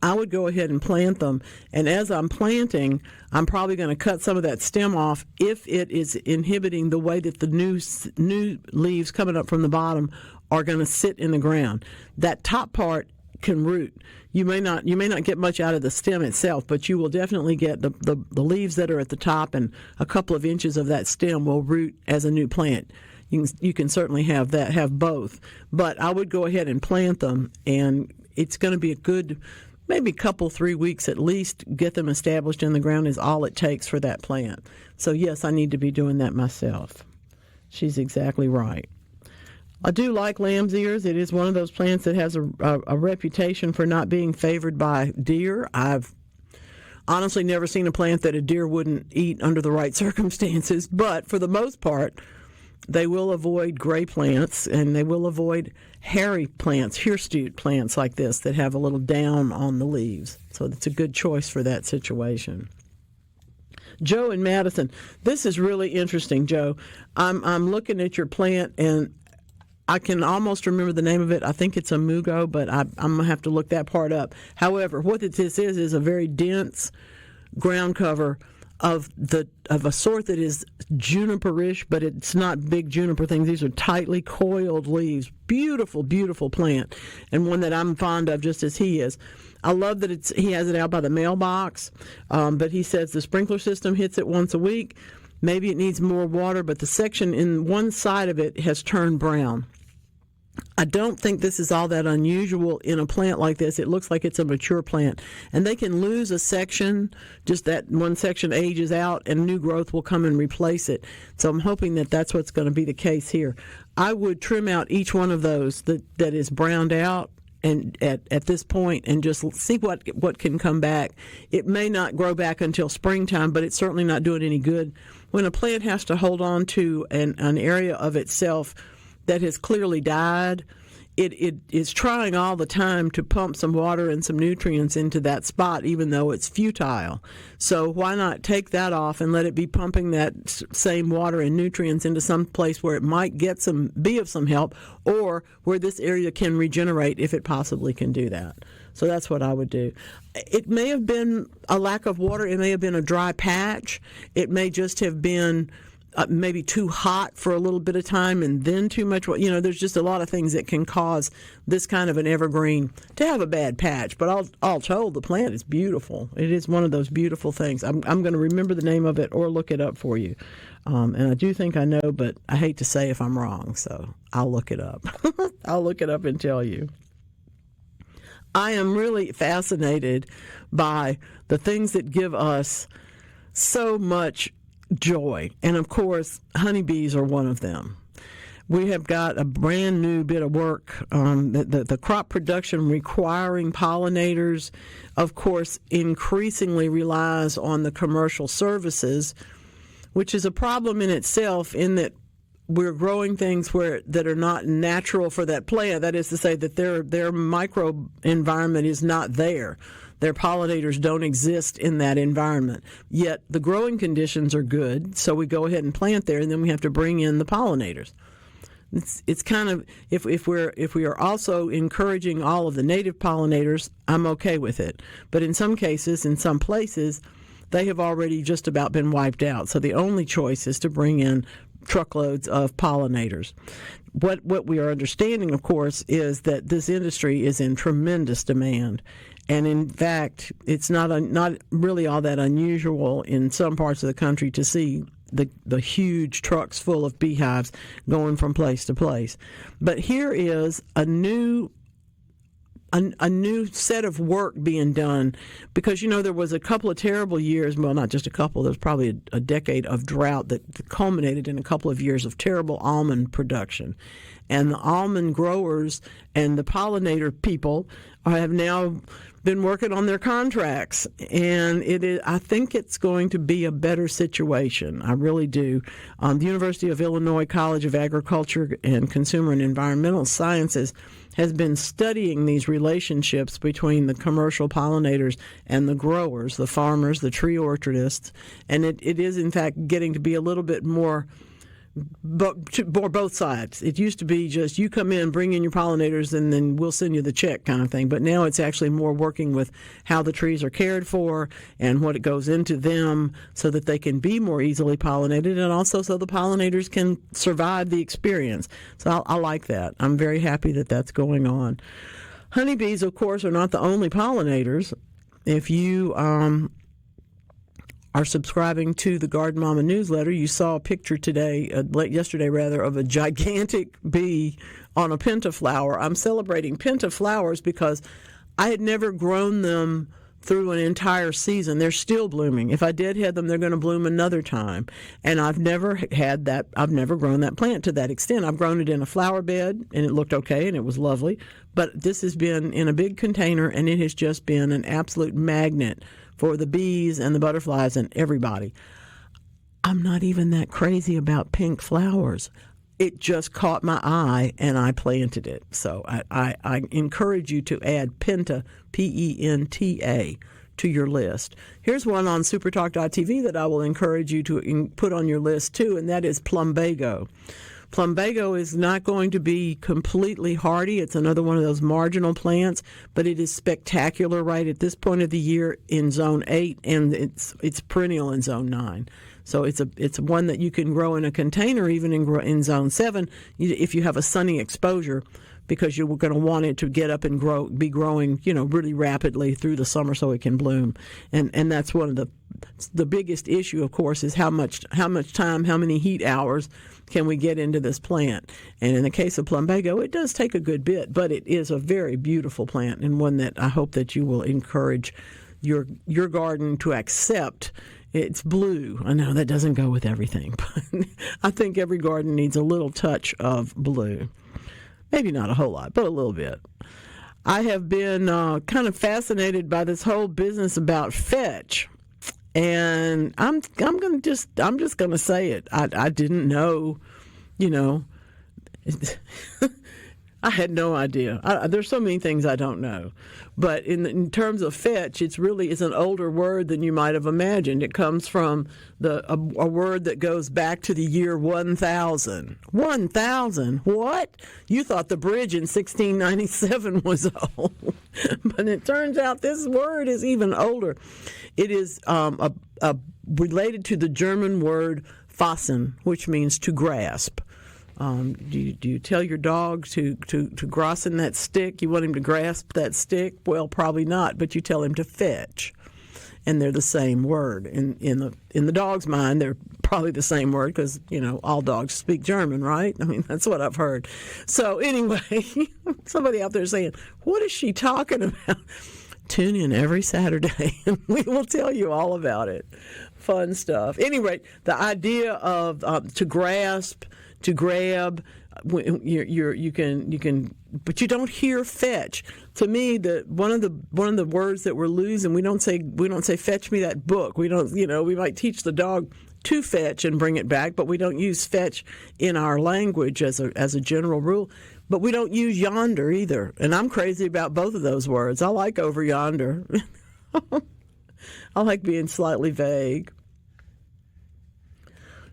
Speaker 2: I would go ahead and plant them, and as I'm planting, I'm probably going to cut some of that stem off if it is inhibiting the way that the new leaves coming up from the bottom are going to sit in the ground. That top part can root. You may not get much out of the stem itself, but you will definitely get the leaves that are at the top, and a couple of inches of that stem will root as a new plant. You can certainly have both, but I would go ahead and plant them, and it's going to be a good, maybe couple, 3 weeks at least, get them established in the ground is all it takes for that plant. So yes, I need to be doing that myself. She's exactly right. I do like lamb's ears. It is one of those plants that has a reputation for not being favored by deer. I've honestly never seen a plant that a deer wouldn't eat under the right circumstances, but for the most part, they will avoid gray plants, and they will avoid hairy plants, hirsute plants like this that have a little down on the leaves. So it's a good choice for that situation. Joe in Madison, this is really interesting, Joe. I'm looking at your plant, and I can almost remember the name of it. I think it's a mugo, but I'm going to have to look that part up. However, what this is a very dense ground cover of a sort that is juniperish, but it's not big juniper things. These are tightly coiled leaves. Beautiful, beautiful plant, and one that I'm fond of just as he is. I love that he has it out by the mailbox, but he says the sprinkler system hits it once a week. Maybe it needs more water, but the section in one side of it has turned brown. I don't think this is all that unusual in a plant like this. It looks like it's a mature plant. And they can lose a section, just that one section ages out, and new growth will come and replace it. So I'm hoping that that's what's going to be the case here. I would trim out each one of those that is browned out and at this point, and just see what can come back. It may not grow back until springtime, but it's certainly not doing any good. When a plant has to hold on to an area of itself that has clearly died, it is trying all the time to pump some water and some nutrients into that spot, even though it's futile. So why not take that off and let it be pumping that same water and nutrients into some place where it might be of some help, or where this area can regenerate if it possibly can do that. So that's what I would do. It may have been a lack of water. It may have been a dry patch. It may just have been maybe too hot for a little bit of time and then too much. There's just a lot of things that can cause this kind of an evergreen to have a bad patch. But all told, the plant is beautiful. It is one of those beautiful things. I'm going to remember the name of it or look it up for you. And I do think I know, but I hate to say if I'm wrong, so I'll look it up. I'll look it up and tell you. I am really fascinated by the things that give us so much joy. And of course, honeybees are one of them. We have got a brand new bit of work. The crop production requiring pollinators, of course, increasingly relies on the commercial services, which is a problem in itself in that we're growing things that are not natural for that plant. That is to say that their micro environment is not there. Their pollinators don't exist in that environment. Yet the growing conditions are good, so we go ahead and plant there, and then we have to bring in the pollinators. It's kind of, if we are also encouraging all of the native pollinators, I'm okay with it. But in some cases, in some places, they have already just about been wiped out. So the only choice is to bring in truckloads of pollinators. What we are understanding, of course, is that this industry is in tremendous demand. And in fact, it's not really all that unusual in some parts of the country to see the huge trucks full of beehives going from place to place. But here is a new set of work being done, because there was a couple of terrible years, well, not just a couple, there was probably a decade of drought that culminated in a couple of years of terrible almond production. And the almond growers and the pollinator people have now been working on their contracts, and I think it's going to be a better situation. I really do. The University of Illinois College of Agriculture and Consumer and Environmental Sciences has been studying these relationships between the commercial pollinators and the growers, the farmers, the tree orchardists, and it is in fact getting to be a little bit more both sides. It used to be just you come in, bring in your pollinators, and then we'll send you the check kind of thing. But now it's actually more working with how the trees are cared for and what it goes into them so that they can be more easily pollinated, and also so the pollinators can survive the experience. So I like that. I'm very happy that that's going on. Honeybees, of course, are not the only pollinators. If you are subscribing to the Garden Mama newsletter, you saw a picture yesterday of a gigantic bee on a pentaflower. I'm celebrating pentaflowers because I had never grown them through an entire season. They're still blooming. If I deadhead them, they're going to bloom another time. And I've never grown that plant to that extent. I've grown it in a flower bed, and it looked okay, and it was lovely. But this has been in a big container, and it has just been an absolute magnet for the bees and the butterflies and everybody. I'm not even that crazy about pink flowers. It just caught my eye, and I planted it. So I encourage you to add Penta, P-E-N-T-A, to your list. Here's one on supertalk.tv that I will encourage you to put on your list, too, and that is plumbago. Plumbago is not going to be completely hardy. It's another one of those marginal plants, but it is spectacular right at this point of the year in Zone 8, and it's perennial in Zone 9. So it's one that you can grow in a container, even in Zone 7, if you have a sunny exposure. because you're going to want it to get up and be growing, really rapidly through the summer so it can bloom. And that's one of the biggest issue, of course, is how much time, how many heat hours can we get into this plant. And in the case of plumbago, it does take a good bit, but it is a very beautiful plant and one that I hope that you will encourage your garden to accept. It's blue. I know that doesn't go with everything, but I think every garden needs a little touch of blue. Maybe not a whole lot, but a little bit. I have been kind of fascinated by this whole business about fetch, and I'm just gonna say it. I didn't know, I had no idea. There's so many things I don't know. But in terms of fetch, it's an older word than you might have imagined. It comes from a word that goes back to the year 1000. 1000? What? You thought the bridge in 1697 was old. But it turns out this word is even older. It is related to the German word fassen, which means to grasp. Do you tell your dog to grossen that stick? You want him to grasp that stick? Well, probably not, but you tell him to fetch. And they're the same word. In the dog's mind, they're probably the same word because, all dogs speak German, right? I mean, that's what I've heard. So anyway, somebody out there saying, what is she talking about? Tune in every Saturday and we will tell you all about it. Fun stuff. Anyway, the idea of to grasp, to grab, you can, but you don't hear fetch. To me, one of the words that we're losing, we don't say fetch me that book. We don't, we might teach the dog to fetch and bring it back, but we don't use fetch in our language as a general rule. But we don't use yonder either. And I'm crazy about both of those words. I like over yonder. I like being slightly vague.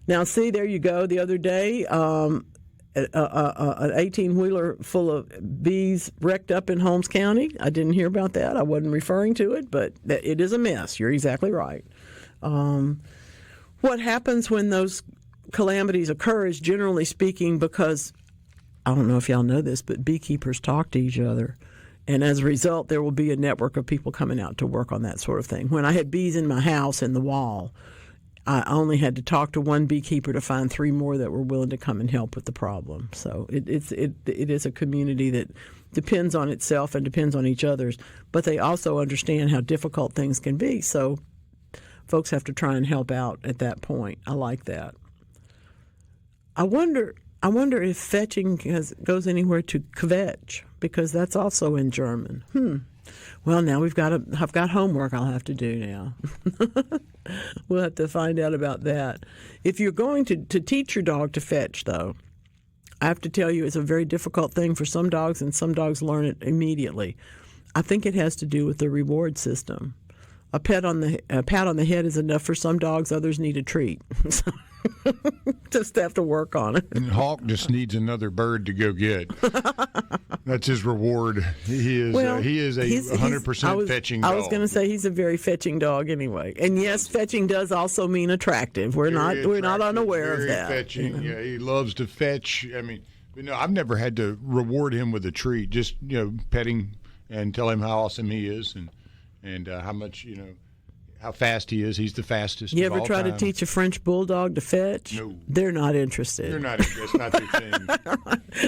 Speaker 2: Now, see, there you go. The other day, an 18-wheeler full of bees wrecked up in Holmes County. I didn't hear about that. I wasn't referring to it, but it is a mess. You're exactly right. What happens when those calamities occur is, generally speaking, because, I don't know if y'all know this, but beekeepers talk to each other. And as a result, there will be a network of people coming out to work on that sort of thing. When I had bees in my house in the wall, I only had to talk to one beekeeper to find 3 more that were willing to come and help with the problem. So it is a community that depends on itself and depends on each other's, but they also understand how difficult things can be. So folks have to try and help out at that point. I like that. I wonder if fetching goes anywhere to kvetch, because that's also in German. Well, now I've got homework I'll have to do now. We'll have to find out about that. If you're going to teach your dog to fetch, though, I have to tell you it's a very difficult thing for some dogs, and some dogs learn it immediately. I think it has to do with the reward system. A pat on the head is enough for some dogs. Others need a treat. Just have to work on it.
Speaker 3: And Hawk just needs another bird to go get. That's his reward. He is a 100% fetching dog.
Speaker 2: I was going to say he's a very fetching dog anyway. And yes, fetching does also mean attractive. We're not unaware of that.
Speaker 3: Fetching. Yeah, he loves to fetch. I mean, I've never had to reward him with a treat. Just petting and tell him how awesome he is and how much how fast he is. He's the fastest.
Speaker 2: You ever try to teach a French bulldog to fetch?
Speaker 3: No.
Speaker 2: They're not interested.
Speaker 3: They're not. That's not their thing.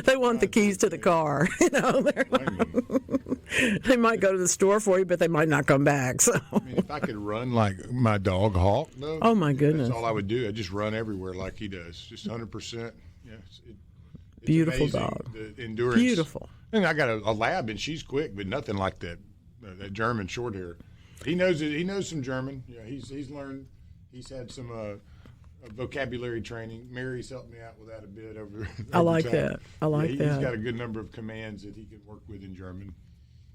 Speaker 2: They want the keys to the car. They might go to the store for you, but they might not come back. So.
Speaker 3: If I could run like my dog Hawk, though,
Speaker 2: oh my goodness,
Speaker 3: that's all I would do. I'd just run everywhere like he does, just 100%. Yeah, it's
Speaker 2: beautiful
Speaker 3: amazing,
Speaker 2: dog.
Speaker 3: The endurance.
Speaker 2: Beautiful.
Speaker 3: And I got a lab, and she's quick, but nothing like that German short hair. He knows it. He knows some German. Yeah, he's learned. He's had some vocabulary training. Mary's helped me out with that a bit over
Speaker 2: I like
Speaker 3: time.
Speaker 2: That. I like that.
Speaker 3: He's got a good number of commands that he can work with in German.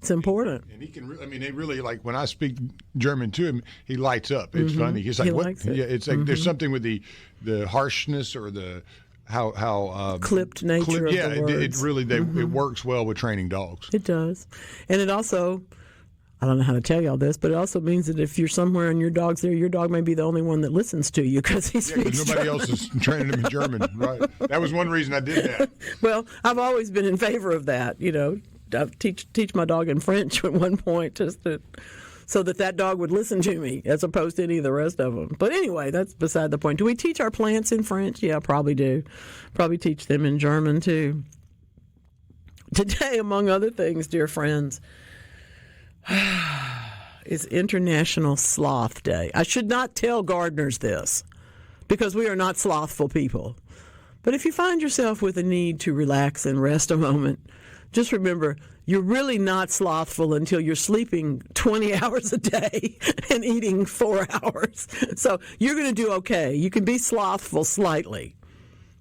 Speaker 2: It's important.
Speaker 3: And he can. They really like when I speak German to him. He lights up. It's funny. He's like,
Speaker 2: he
Speaker 3: what?
Speaker 2: Likes it.
Speaker 3: Yeah, it's like there's something with the harshness or the how
Speaker 2: clipped nature of the words.
Speaker 3: It really it works well with training dogs.
Speaker 2: It does, and it also. I don't know how to tell y'all this, but it also means that if you're somewhere and your dog's there, your dog may be the only one that listens to you because he speaks
Speaker 3: nobody
Speaker 2: German.
Speaker 3: else is training him in German. Right. That was one reason I did that.
Speaker 2: Well, I've always been in favor of that. I teach my dog in French at one point so that dog would listen to me as opposed to any of the rest of them. But anyway, that's beside the point. Do we teach our plants in French? Yeah, probably do. Probably teach them in German too. Today, among other things, dear friends, is International Sloth Day. I should not tell gardeners this because we are not slothful people. But if you find yourself with a need to relax and rest a moment, just remember you're really not slothful until you're sleeping 20 hours a day and eating 4 hours. So you're going to do okay. You can be slothful slightly.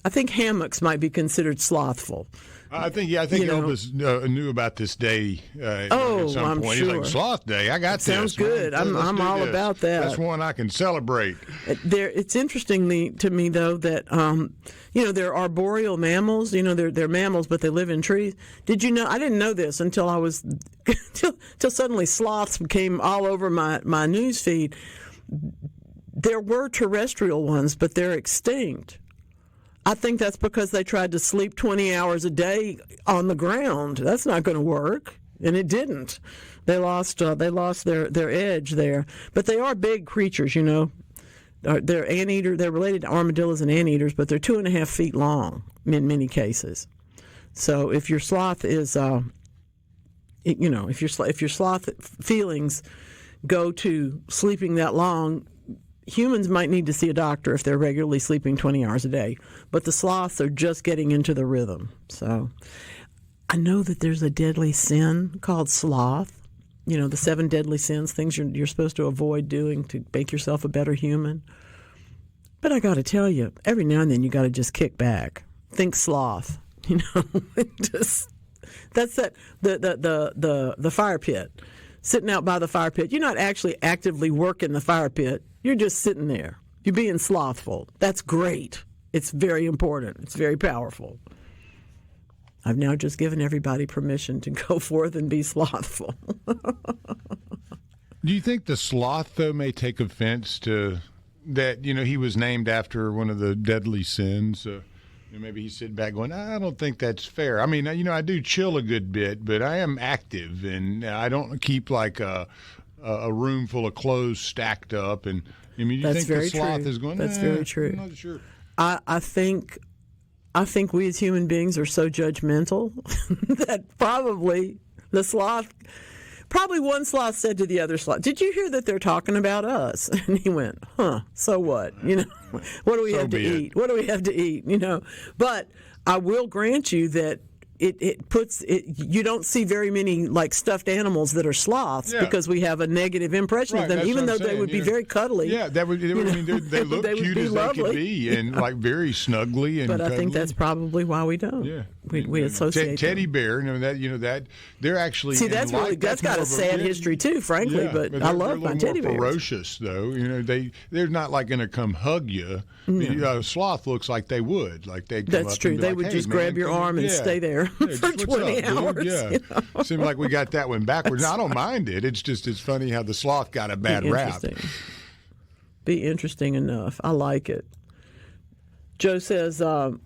Speaker 2: I think hammocks might be considered slothful.
Speaker 3: I think Elvis knew about this day at some
Speaker 2: I'm
Speaker 3: point.
Speaker 2: sure.
Speaker 3: He's like, Sloth Day, I got this.
Speaker 2: Sounds good. I'm all about that.
Speaker 3: That's one I can celebrate.
Speaker 2: It's interesting to me, though, that, there are arboreal mammals. They're mammals, but they live in trees. Did you know? I didn't know this until till suddenly sloths came all over my news feed. There were terrestrial ones, but they're extinct. I think that's because they tried to sleep 20 hours a day on the ground. That's not going to work, and it didn't. They lost their edge there. But they are big creatures, They're anteater. They're related to armadillos and anteaters, but they're 2.5 feet long in many cases. So if your sloth is, if your sloth feelings go to sleeping that long, humans might need to see a doctor if they're regularly sleeping 20 hours a day, but the sloths are just getting into the rhythm. So I know that there's a deadly sin called sloth, the 7 deadly sins, things you're supposed to avoid doing to make yourself a better human. But I got to tell you, every now and then you got to just kick back. Think sloth, that's the fire pit. Sitting out by the fire pit. You're not actually actively working the fire pit. You're just sitting there. You're being slothful. That's great. It's very important. It's very powerful. I've now just given everybody permission to go forth and be slothful.
Speaker 3: Do you think the sloth, though, may take offense to that, he was named after one of the deadly sins? Maybe he's sitting back going, I don't think that's fair. I mean, I do chill a good bit, but I am active, and I don't keep like a room full of clothes stacked up. And you
Speaker 2: that's
Speaker 3: think the sloth
Speaker 2: true.
Speaker 3: is going,
Speaker 2: That's very true.
Speaker 3: I'm not sure.
Speaker 2: I think we as human beings are so judgmental that probably one sloth said to the other sloth, "Did you hear that they're talking about us?" And he went, "Huh, so what? What do we have to eat? What do we have to eat? But I will grant you that you don't see very many like stuffed animals that are sloths because we have a negative impression of them, even though they would be very cuddly.
Speaker 3: Yeah, they look cute as they could be, and like very snuggly and.
Speaker 2: But
Speaker 3: cuddly.
Speaker 2: I think that's probably why we don't.
Speaker 3: Yeah,
Speaker 2: we associate
Speaker 3: teddy
Speaker 2: them.
Speaker 3: bear. that they're actually
Speaker 2: that's got a sad history too, frankly.
Speaker 3: Yeah,
Speaker 2: but I love my teddy bears.
Speaker 3: Ferocious though, they're not like going to come hug you.
Speaker 2: No.
Speaker 3: A sloth looks like they would, like they'd come
Speaker 2: That's
Speaker 3: up
Speaker 2: true.
Speaker 3: and be
Speaker 2: they
Speaker 3: like,
Speaker 2: would
Speaker 3: hey,
Speaker 2: just
Speaker 3: man,
Speaker 2: grab your arm and stay there for
Speaker 3: what's
Speaker 2: 20
Speaker 3: up,
Speaker 2: hours.
Speaker 3: dude? Yeah. Seems like we got that one backwards. Now, I don't mind it. It's funny how the sloth got a bad rap.
Speaker 2: Be interesting enough. I like it. Joe says, do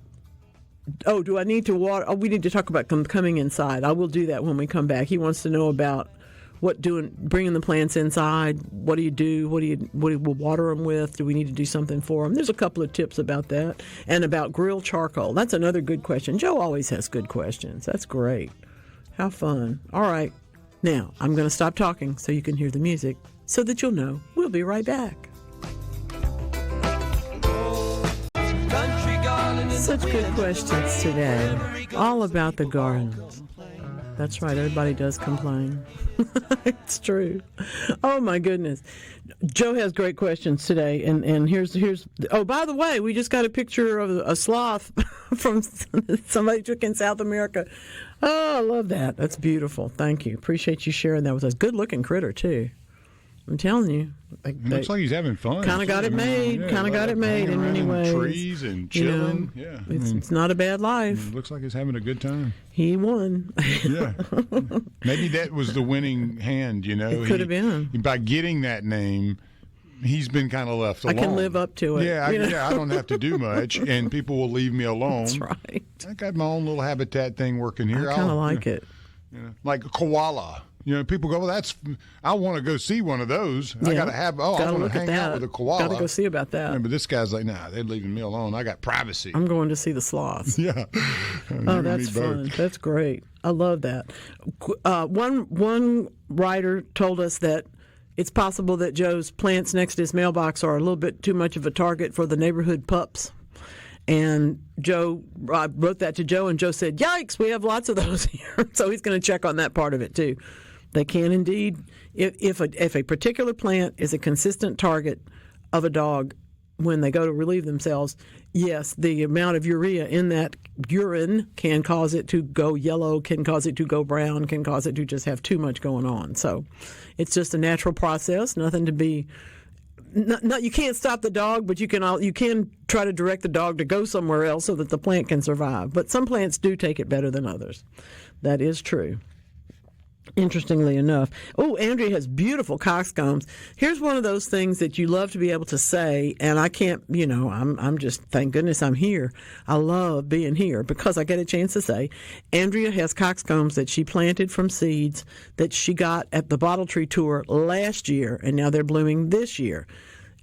Speaker 2: I need to water? Oh, we need to talk about coming inside. I will do that when we come back. He wants to know about bringing the plants inside. What do you do? What do we water them with? Do we need to do something for them? There's a couple of tips about that and about grilled charcoal. That's another good question. Joe always has good questions. That's great. How fun. All right. Now, I'm going to stop talking so you can hear the music so that you'll know. We'll be right back. Such good questions today. All about the gardens. That's right. Everybody does complain. It's true. Oh, my goodness. Joe has great questions today. And here's. Oh, by the way, we just got a picture of a sloth from somebody took in South America. Oh, I love that. That's beautiful. Thank you. Appreciate you sharing that with us. Good looking critter, too. I'm telling you.
Speaker 3: It looks like he's having fun.
Speaker 2: Kind of got it made. Kind of got it made in many ways.
Speaker 3: Trees and chilling. Yeah,
Speaker 2: it's not a bad life.
Speaker 3: It looks like he's having a good time.
Speaker 2: He won.
Speaker 3: Yeah, maybe that was the winning hand.
Speaker 2: It could have been.
Speaker 3: By getting that name, he's been kind of left alone.
Speaker 2: I can live up to it.
Speaker 3: Yeah, I don't have to do much, and people will leave me alone.
Speaker 2: That's right.
Speaker 3: I got my own little habitat thing working here.
Speaker 2: I kind of like it.
Speaker 3: Like a koala. People go, well, I want to go see one of those. I got to have, I want to hang out with a koala.
Speaker 2: Got to go see about that.
Speaker 3: Yeah, but this guy's like, nah, they're leaving me alone. I got privacy.
Speaker 2: I'm going to see the sloths.
Speaker 3: Yeah.
Speaker 2: Oh, that's fun. That's great. I love that. One writer told us that it's possible that Joe's plants next to his mailbox are a little bit too much of a target for the neighborhood pups. And I wrote that to Joe, and Joe said, yikes, we have lots of those here. So he's going to check on that part of it, too. They can indeed, if a particular plant is a consistent target of a dog when they go to relieve themselves, yes, the amount of urea in that urine can cause it to go yellow, can cause it to go brown, can cause it to just have too much going on. So it's just a natural process, nothing to be... No, you can't stop the dog, but you can try to direct the dog to go somewhere else so that the plant can survive. But some plants do take it better than others. That is true. Interestingly enough. Oh, Andrea has beautiful coxcombs. Here's one of those things that you love to be able to say, and I can't, I'm just, thank goodness I'm here. I love being here because I get a chance to say, Andrea has coxcombs that she planted from seeds that she got at the Bottle Tree Tour last year, and now they're blooming this year.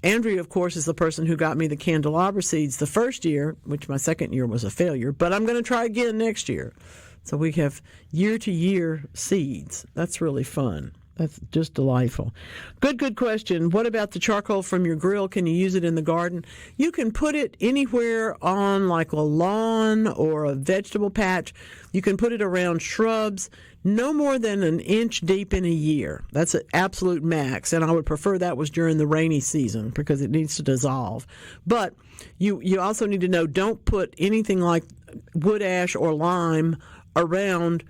Speaker 2: Andrea, of course, is the person who got me the candelabra seeds the first year, which my second year was a failure, but I'm going to try again next year. So we have year-to-year seeds. That's really fun. That's just delightful. Good question. What about the charcoal from your grill? Can you use it in the garden? You can put it anywhere on like a lawn or a vegetable patch. You can put it around shrubs, no more than an inch deep in a year. That's an absolute max, and I would prefer that was during the rainy season because it needs to dissolve. But you also need to know, don't put anything like wood ash or lime around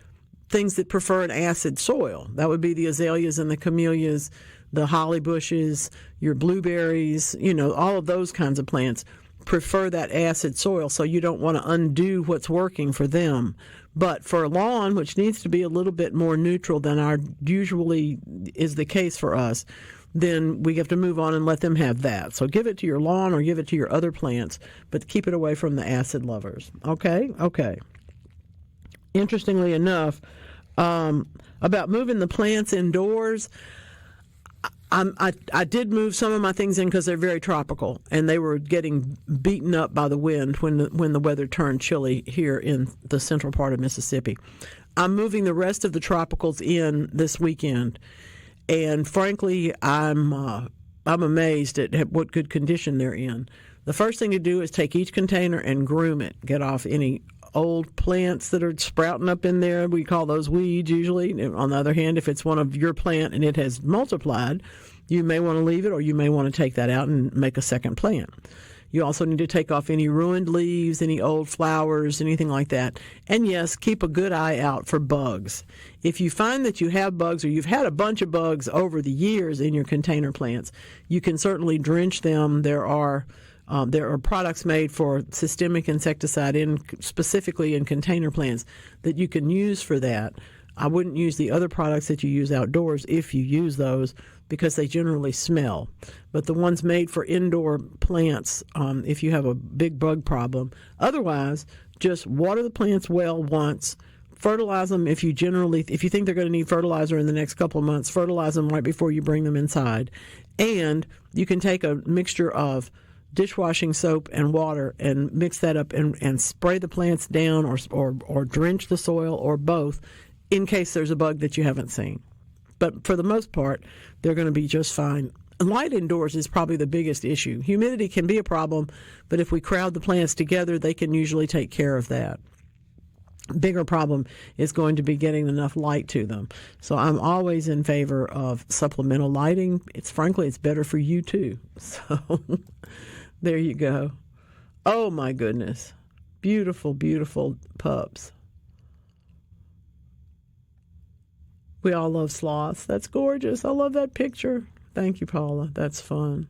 Speaker 2: things that prefer an acid soil. That would be the azaleas and the camellias, the holly bushes, your blueberries, all of those kinds of plants prefer that acid soil, so you don't want to undo what's working for them. But for a lawn, which needs to be a little bit more neutral than our usually is the case for us, then we have to move on and let them have that. So give it to your lawn or give it to your other plants, but keep it away from the acid lovers. Okay? Okay. Interestingly enough, about moving the plants indoors, I did move some of my things in because they're very tropical, and they were getting beaten up by the wind when the weather turned chilly here in the central part of Mississippi. I'm moving the rest of the tropicals in this weekend, and frankly, I'm amazed at what good condition they're in. The first thing to do is take each container and groom it, get off any old plants that are sprouting up in there. We call those weeds usually. On the other hand, if it's one of your plant and it has multiplied, you may want to leave it or you may want to take that out and make a second plant. You also need to take off any ruined leaves, any old flowers, anything like that. And yes, keep a good eye out for bugs. If you find that you have bugs or you've had a bunch of bugs over the years in your container plants, you can certainly drench them. There are products made for systemic insecticide, specifically in container plants, that you can use for that. I wouldn't use the other products that you use outdoors if you use those because they generally smell. But the ones made for indoor plants, if you have a big bug problem, otherwise, just water the plants well once. Fertilize them if you think they're going to need fertilizer in the next couple of months. Fertilize them right before you bring them inside. And you can take a mixture of dishwashing soap and water and mix that up and spray the plants down or drench the soil or both in case there's a bug that you haven't seen. But for the most part, they're going to be just fine. Light indoors is probably the biggest issue. Humidity can be a problem, but if we crowd the plants together, they can usually take care of that. Bigger problem is going to be getting enough light to them. So I'm always in favor of supplemental lighting. It's better for you too. So there you go. Oh my goodness. Beautiful, beautiful pups. We all love sloths. That's gorgeous. I love that picture. Thank you, Paula. That's fun.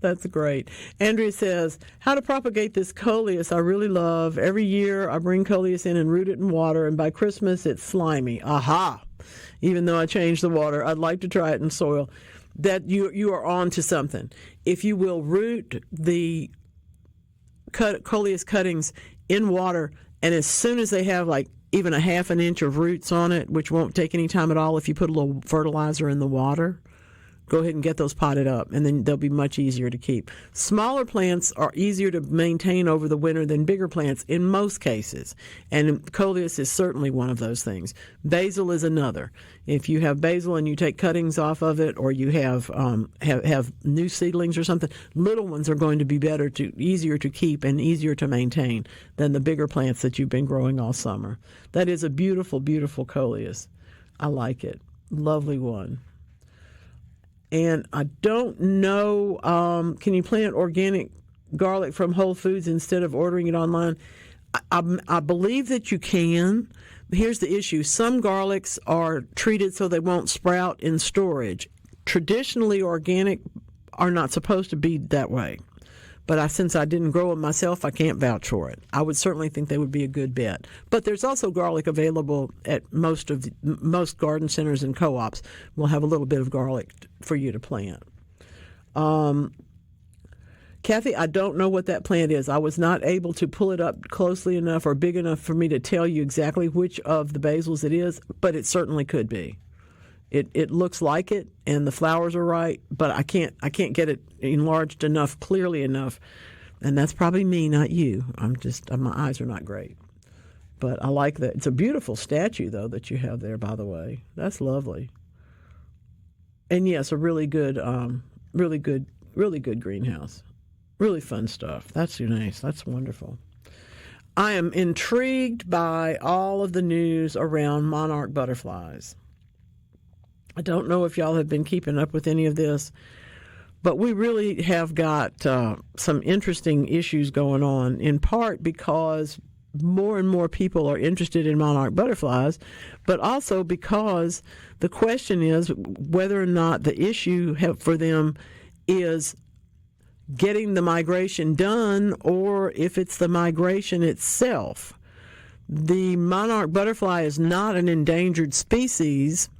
Speaker 2: That's great. Andrea says, how to propagate this coleus I really love. Every year I bring coleus in and root it in water, and by Christmas it's slimy. Aha! Even though I changed the water, I'd like to try it in soil. That you are on to something. If you will root the coleus cuttings in water, and as soon as they have like even a half an inch of roots on it, which won't take any time at all if you put a little fertilizer in the water, go ahead and get those potted up, and then they'll be much easier to keep. Smaller plants are easier to maintain over the winter than bigger plants in most cases, and coleus is certainly one of those things. Basil is another. If you have basil and you take cuttings off of it, or you have new seedlings or something, little ones are going to be easier to keep and easier to maintain than the bigger plants that you've been growing all summer. That is a beautiful, beautiful coleus. I like it. Lovely one. And I don't know, can you plant organic garlic from Whole Foods instead of ordering it online? I believe that you can. Here's the issue. Some garlics are treated so they won't sprout in storage. Traditionally, organic are not supposed to be that way. But since I didn't grow them myself, I can't vouch for it. I would certainly think they would be a good bet. But there's also garlic available at most garden centers and co-ops. We'll have a little bit of garlic for you to plant. Kathy, I don't know what that plant is. I was not able to pull it up closely enough or big enough for me to tell you exactly which of the basils it is, but it certainly could be. It looks like it, and the flowers are right, but I can't get it enlarged enough, clearly enough, and that's probably me, not you. My eyes are not great, but I like that. It's a beautiful statue, though, that you have there. By the way, that's lovely, and yes, a really good greenhouse, really fun stuff. That's nice. That's wonderful. I am intrigued by all of the news around monarch butterflies. I don't know if y'all have been keeping up with any of this, but we really have got some interesting issues going on, in part because more and more people are interested in monarch butterflies, but also because the question is whether or not the issue for them is getting the migration done or if it's the migration itself. The monarch butterfly is not an endangered species,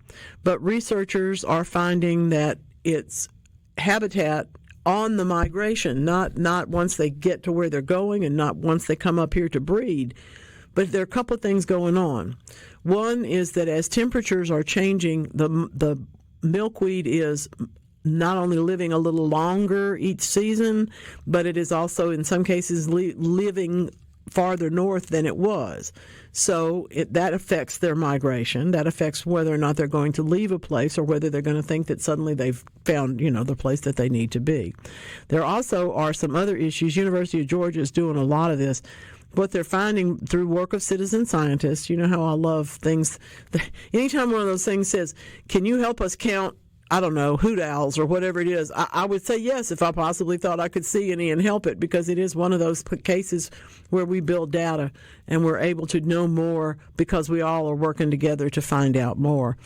Speaker 2: but researchers are finding that its habitat on the migration, not once they get to where they're going and not once they come up here to breed. But there are a couple of things going on. One is that as temperatures are changing, the milkweed is not only living a little longer each season, but it is also in some cases living farther north than it was. So that affects their migration. That affects whether or not they're going to leave a place or whether they're going to think that suddenly they've found, the place that they need to be. There also are some other issues. University of Georgia is doing a lot of this. What they're finding through work of citizen scientists, you know how I love things. Anytime one of those things says, can you help us count, I don't know, hoot owls or whatever it is, I would say yes if I possibly thought I could see any and help it, because it is one of those cases where we build data and we're able to know more because we all are working together to find out more.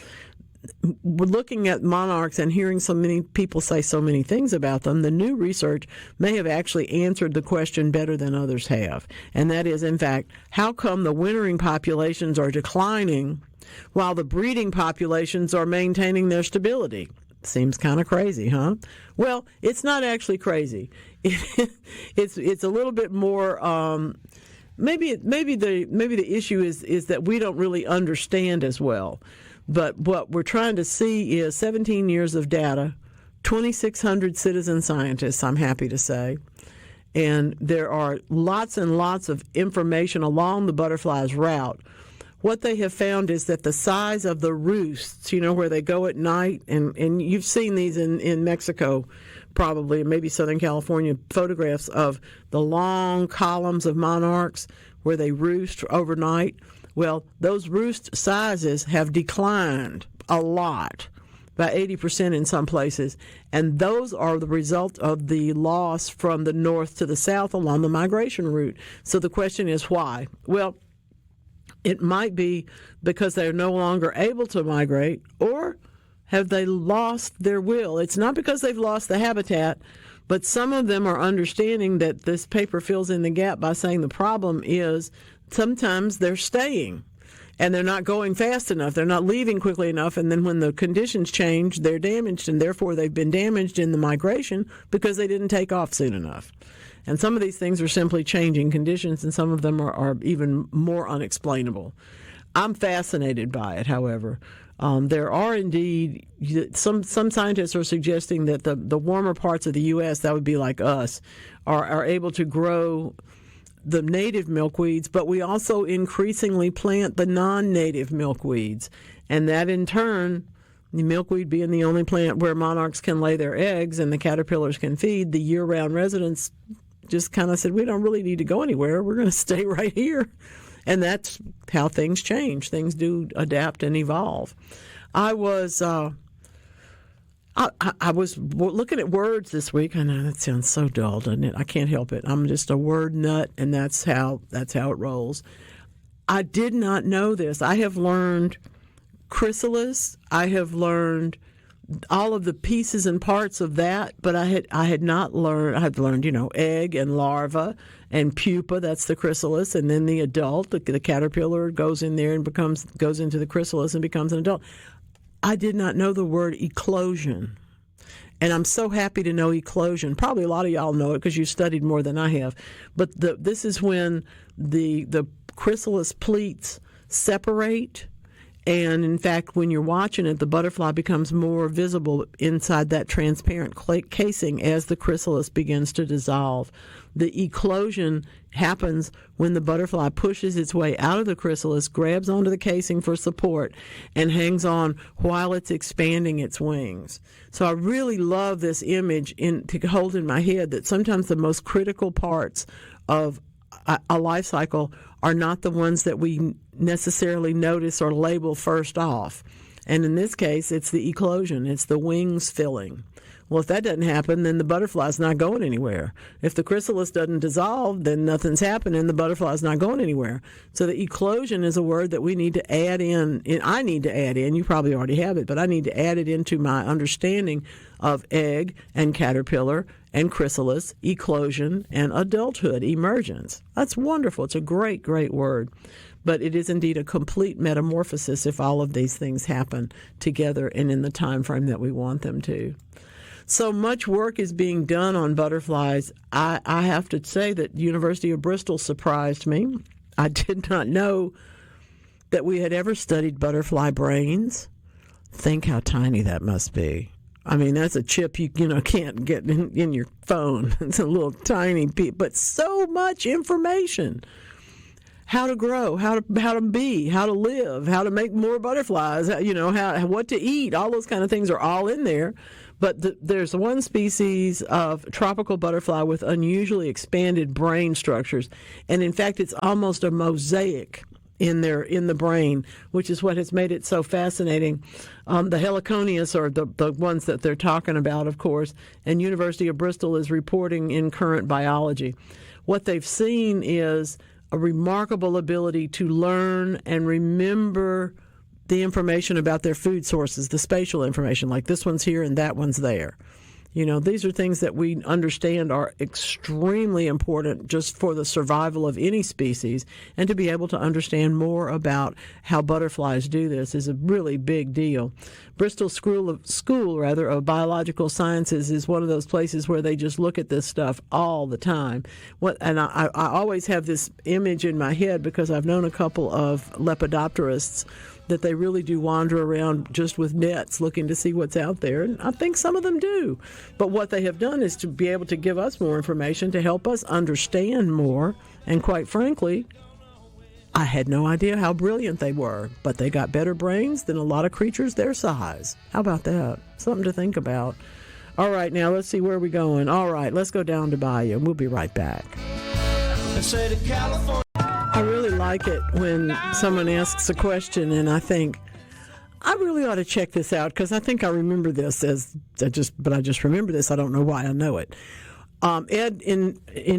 Speaker 2: We're looking at monarchs and hearing so many people say so many things about them. The new research may have actually answered the question better than others have, and that is, in fact, how come the wintering populations are declining while the breeding populations are maintaining their stability? Seems kind of crazy, huh? Well, it's not actually crazy. It's a little bit more. Maybe the issue is that we don't really understand as well. But what we're trying to see is 17 years of data, 2,600 citizen scientists, I'm happy to say. And there are lots and lots of information along the butterfly's route. What they have found is that the size of the roosts, where they go at night, and you've seen these in Mexico probably, maybe Southern California, photographs of the long columns of monarchs where they roost overnight. Well, those roost sizes have declined a lot, by 80% in some places, and those are the result of the loss from the north to the south along the migration route. So the question is why? Well, it might be because they're no longer able to migrate, or have they lost their will? It's not because they've lost the habitat, but some of them are understanding that this paper fills in the gap by saying the problem is sometimes they're staying and they're not going fast enough. They're not leaving quickly enough. And then when the conditions change, they're damaged, and therefore they've been damaged in the migration because they didn't take off soon enough. And some of these things are simply changing conditions, and some of them are even more unexplainable. I'm fascinated by it, however. There are indeed some scientists are suggesting that the warmer parts of the U.S., that would be like us, are able to grow the native milkweeds, but we also increasingly plant the non-native milkweeds. And that in turn, the milkweed being the only plant where monarchs can lay their eggs and the caterpillars can feed, the year-round residents just kind of said, we don't really need to go anywhere. We're going to stay right here. And that's how things change. Things do adapt and evolve. I was looking at words this week. I know that sounds so dull, doesn't it? I can't help it. I'm just a word nut, and that's how it rolls. I did not know this. I have learned chrysalis. I have learned all of the pieces and parts of that, but I had learned, egg and larva and pupa, that's the chrysalis, and then the adult, the caterpillar goes in there and goes into the chrysalis and becomes an adult. I did not know the word eclosion. And I'm so happy to know eclosion. Probably a lot of y'all know it because you studied more than I have. But this is when the chrysalis pleats separate. And in fact, when you're watching it, the butterfly becomes more visible inside that transparent casing as the chrysalis begins to dissolve. The eclosion happens when the butterfly pushes its way out of the chrysalis, grabs onto the casing for support, and hangs on while it's expanding its wings. So I really love this image to hold in my head that sometimes the most critical parts of a life cycle are not the ones that we necessarily notice or label first off. And in this case, it's the eclosion. It's the wings filling. Well, if that doesn't happen, then the butterfly's not going anywhere. If the chrysalis doesn't dissolve, then nothing's happening. The butterfly's not going anywhere. So the eclosion is a word that we need to add in. I need to add in. You probably already have it, but I need to add it into my understanding of egg and caterpillar and chrysalis, eclosion, and adulthood, emergence. That's wonderful. It's a great, great word. But it is indeed a complete metamorphosis if all of these things happen together and in the time frame that we want them to. So much work is being done on butterflies. I have to say that University of Bristol surprised me. I did not know that we had ever studied butterfly brains. Think how tiny that must be. I mean, that's a chip you can't get in your phone. It's a little tiny piece, but so much information. How to grow, how to be, how to live, how to make more butterflies, what to eat. All those kind of things are all in there. But there's one species of tropical butterfly with unusually expanded brain structures, and in fact, it's almost a mosaic in the brain, which is what has made it so fascinating. The heliconius are the ones that they're talking about, of course, and University of Bristol is reporting in Current Biology. What they've seen is a remarkable ability to learn and remember the information about their food sources, the spatial information, like this one's here and that one's there. These are things that we understand are extremely important just for the survival of any species, and to be able to understand more about how butterflies do this is a really big deal. Bristol School of Biological Sciences is one of those places where they just look at this stuff all the time. I always have this image in my head because I've known a couple of lepidopterists that they really do wander around just with nets looking to see what's out there. And I think some of them do. But what they have done is to be able to give us more information to help us understand more. And quite frankly, I had no idea how brilliant they were, but they got better brains than a lot of creatures their size. How about that? Something to think about. All right, now let's see where we're going. All right, let's go down to Bayou, and we'll be right back. I really like it when someone asks a question and I think, I really ought to check this out because I think I remember this but I just remember this. I don't know why I know it. Ed in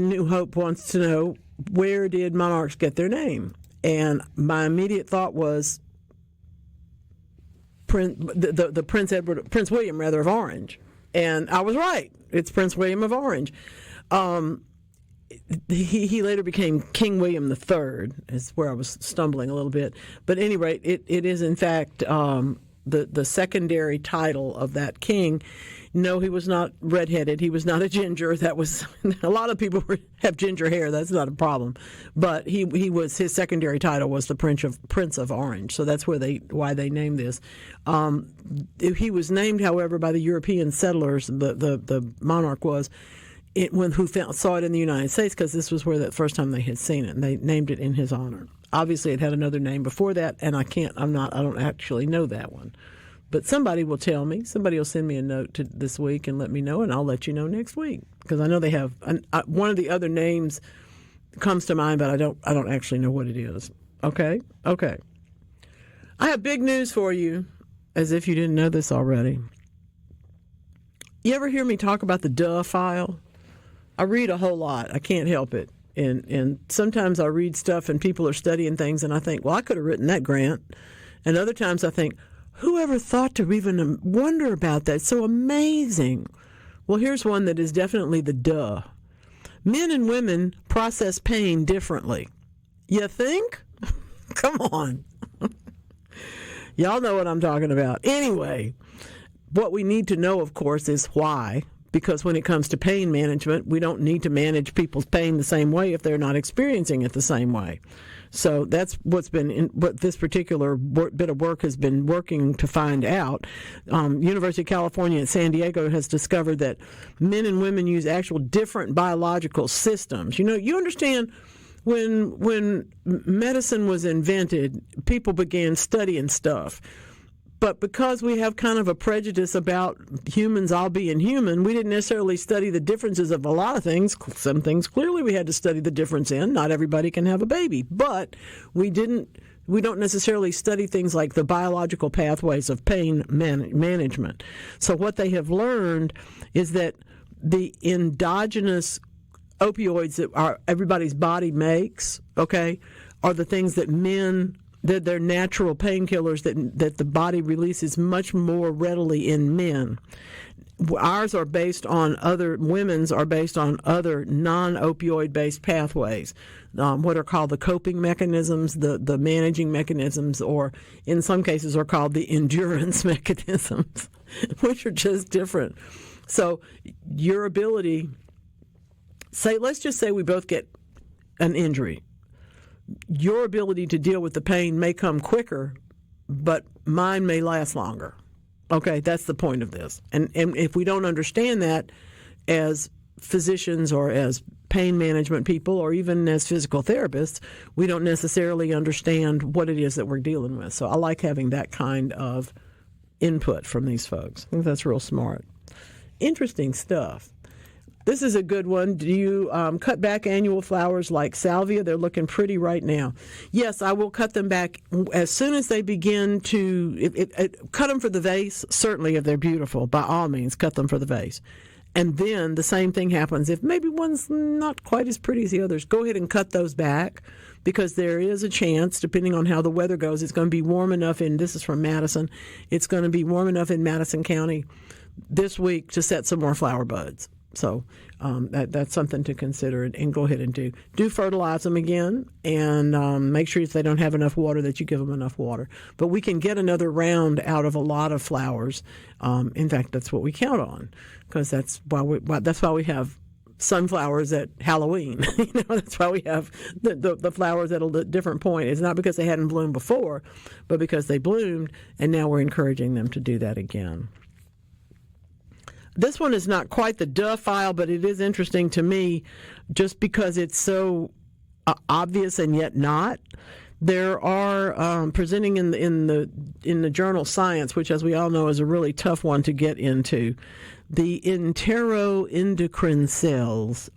Speaker 2: New Hope wants to know, where did monarchs get their name? And my immediate thought was Prince William rather of Orange, and I was right. It's Prince William of Orange. He later became King William III, is where I was stumbling a little bit. But at any rate, it is in fact the secondary title of that king. No, he was not redheaded. He was not a ginger. That was a lot of people have ginger hair. That's not a problem. But his secondary title was the Prince of Orange. So that's why they named this. He was named, however, by the European settlers. The monarch was. Who saw it in the United States, because this was where the first time they had seen it, and they named it in his honor. Obviously, it had another name before that, and I don't actually know that one. But somebody will tell me. Somebody will send me a note this week and let me know, and I'll let you know next week, because I know they have one of the other names comes to mind, but I don't actually know what it is. Okay. I have big news for you, as if you didn't know this already. You ever hear me talk about the Duh file? I read a whole lot. I can't help it. And sometimes I read stuff and people are studying things and I think, well, I could have written that grant. And other times I think, who ever thought to even wonder about that? It's so amazing. Well, here's one that is definitely the duh. Men and women process pain differently. You think? Come on. Y'all know what I'm talking about. Anyway, what we need to know, of course, is why. Because when it comes to pain management, we don't need to manage people's pain the same way if they're not experiencing it the same way. So that's what this particular bit of work has been working to find out. University of California at San Diego has discovered that men and women use actual different biological systems. You understand when medicine was invented, people began studying stuff. But because we have kind of a prejudice about humans all being human, we didn't necessarily study the differences of a lot of things. Some things clearly we had to study the difference in. Not everybody can have a baby. But we don't necessarily study things like the biological pathways of pain management. So what they have learned is that the endogenous opioids that everybody's body makes, okay, are the things that they're natural painkillers that the body releases much more readily in men. Women's are based on other non-opioid based pathways, what are called the coping mechanisms, the managing mechanisms, or in some cases are called the endurance mechanisms, which are just different. So your ability, let's just say we both get an injury. Your ability to deal with the pain may come quicker, but mine may last longer. Okay, that's the point of this. And if we don't understand that as physicians or as pain management people or even as physical therapists, we don't necessarily understand what it is that we're dealing with. So I like having that kind of input from these folks. I think that's real smart. Interesting stuff. This is a good one. Do you cut back annual flowers like salvia? They're looking pretty right now. Yes, I will cut them back as soon as they begin to cut them for the vase. Certainly, if they're beautiful, by all means, cut them for the vase. And then the same thing happens if maybe one's not quite as pretty as the others. Go ahead and cut those back, because there is a chance, depending on how the weather goes, it's going to be warm enough this is from Madison, it's going to be warm enough in Madison County this week to set some more flower buds. So that's something to consider, and go ahead and do fertilize them again, and make sure if they don't have enough water that you give them enough water. But we can get another round out of a lot of flowers. In fact, that's what we count on, because that's why we have sunflowers at Halloween. That's why we have the flowers at a different point. It's not because they hadn't bloomed before, but because they bloomed, and now we're encouraging them to do that again. This one is not quite the duh file, but it is interesting to me just because it's so obvious and yet not. There are presenting in the journal Science, which, as we all know, is a really tough one to get into. The enteroendocrine cells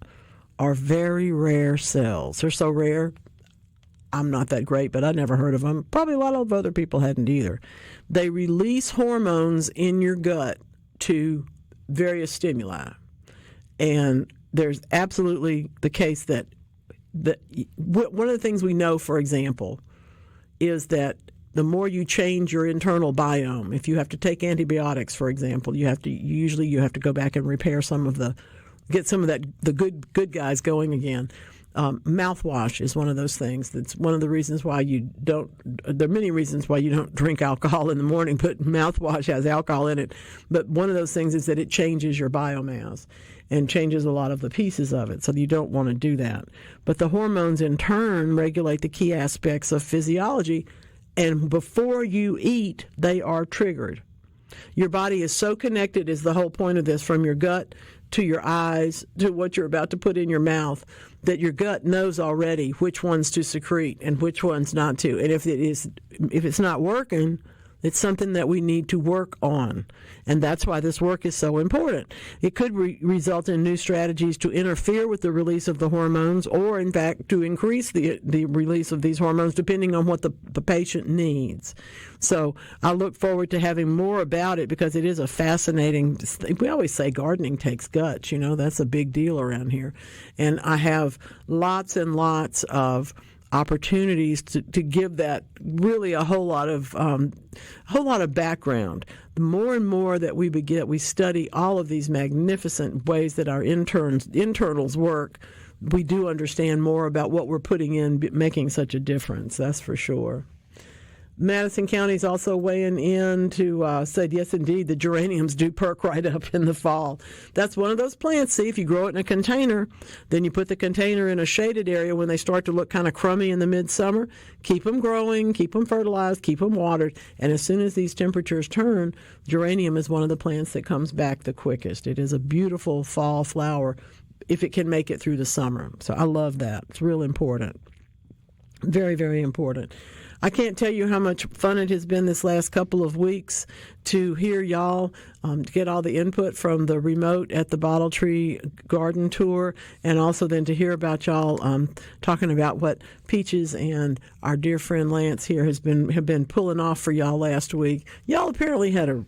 Speaker 2: are very rare cells. They're so rare. I'm not that great, but I never heard of them. Probably a lot of other people hadn't either. They release hormones in your gut to various stimuli, and there's absolutely the case that one of the things we know, for example, is that the more you change your internal biome. If you have to take antibiotics, for example, you have to go back and repair get some of the good guys going again. Mouthwash is one of those things. That's one of the reasons why there are many reasons why you don't drink alcohol in the morning, but mouthwash has alcohol in it. But one of those things is that it changes your biomass and changes a lot of the pieces of it, so you don't want to do that. But the hormones in turn regulate the key aspects of physiology, and before you eat, they are triggered. Your body is so connected, is the whole point of this, from your gut to your eyes to what you're about to put in your mouth, that your gut knows already which ones to secrete and which ones not to. And if it's not working, it's something that we need to work on. And that's why this work is so important. It could result in new strategies to interfere with the release of the hormones, or in fact to increase the release of these hormones depending on what the patient needs. So I look forward to having more about it, because it is a fascinating, we always say gardening takes guts, that's a big deal around here. And I have lots and lots of opportunities to give that really a whole lot of background. The more and more that we study all of these magnificent ways that our internals work, we do understand more about what we're putting in, making such a difference. That's for sure. Madison County is also weighing in to said, yes, indeed, the geraniums do perk right up in the fall. That's one of those plants. See, if you grow it in a container, then you put the container in a shaded area when they start to look kind of crummy in the midsummer. Keep them growing, keep them fertilized, keep them watered, and as soon as these temperatures turn, geranium is one of the plants that comes back the quickest. It is a beautiful fall flower if it can make it through the summer. So I love that. It's real important. Very, very important. I can't tell you how much fun it has been this last couple of weeks to hear y'all, to get all the input from the remote at the Bottle Tree Garden Tour, and also then to hear about y'all talking about what Peaches and our dear friend Lance here have been pulling off for y'all last week. Y'all apparently had a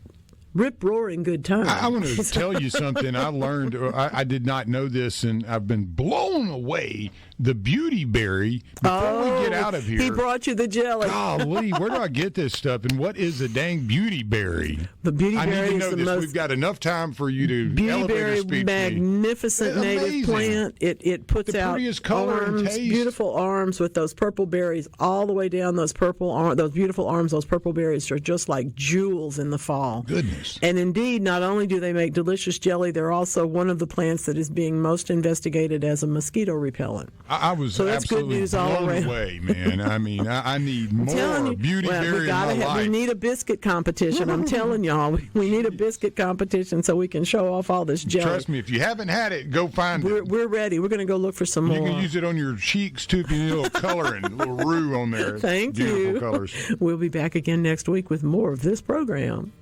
Speaker 2: rip-roaring good time.
Speaker 3: I want to tell you something I learned. I did not know this, and I've been blown away. The beauty berry, before we get out of here.
Speaker 2: He brought you the jelly.
Speaker 3: Golly, where do I get this stuff? And what is a dang beauty berry?
Speaker 2: The beauty berry
Speaker 3: I need to know
Speaker 2: is the
Speaker 3: this.
Speaker 2: most...
Speaker 3: We've got enough time for you to
Speaker 2: beauty
Speaker 3: elevator
Speaker 2: berry,
Speaker 3: speak
Speaker 2: magnificent native plant. It puts
Speaker 3: the
Speaker 2: out
Speaker 3: prettiest color
Speaker 2: arms,
Speaker 3: and taste.
Speaker 2: beautiful arms with those purple berries all the way down. Those beautiful arms, those purple berries are just like jewels in the fall.
Speaker 3: Goodness.
Speaker 2: And indeed, not only do they make delicious jelly, they're also one of the plants that is being most investigated as a mosquito repellent.
Speaker 3: I was absolutely
Speaker 2: good news all
Speaker 3: blown
Speaker 2: around.
Speaker 3: away, man. I mean, I need more beauty berry in my life.
Speaker 2: We need a biscuit competition. I'm telling y'all, we need a biscuit competition so we can show off all this jelly.
Speaker 3: Trust me, if you haven't had it, go find it.
Speaker 2: We're ready. We're going to go look for some more.
Speaker 3: You can use it on your cheeks, too, if you need a little coloring, a little roux on there.
Speaker 2: Thank
Speaker 3: Beautiful
Speaker 2: you.
Speaker 3: colors.
Speaker 2: We'll be back again next week with more of this program.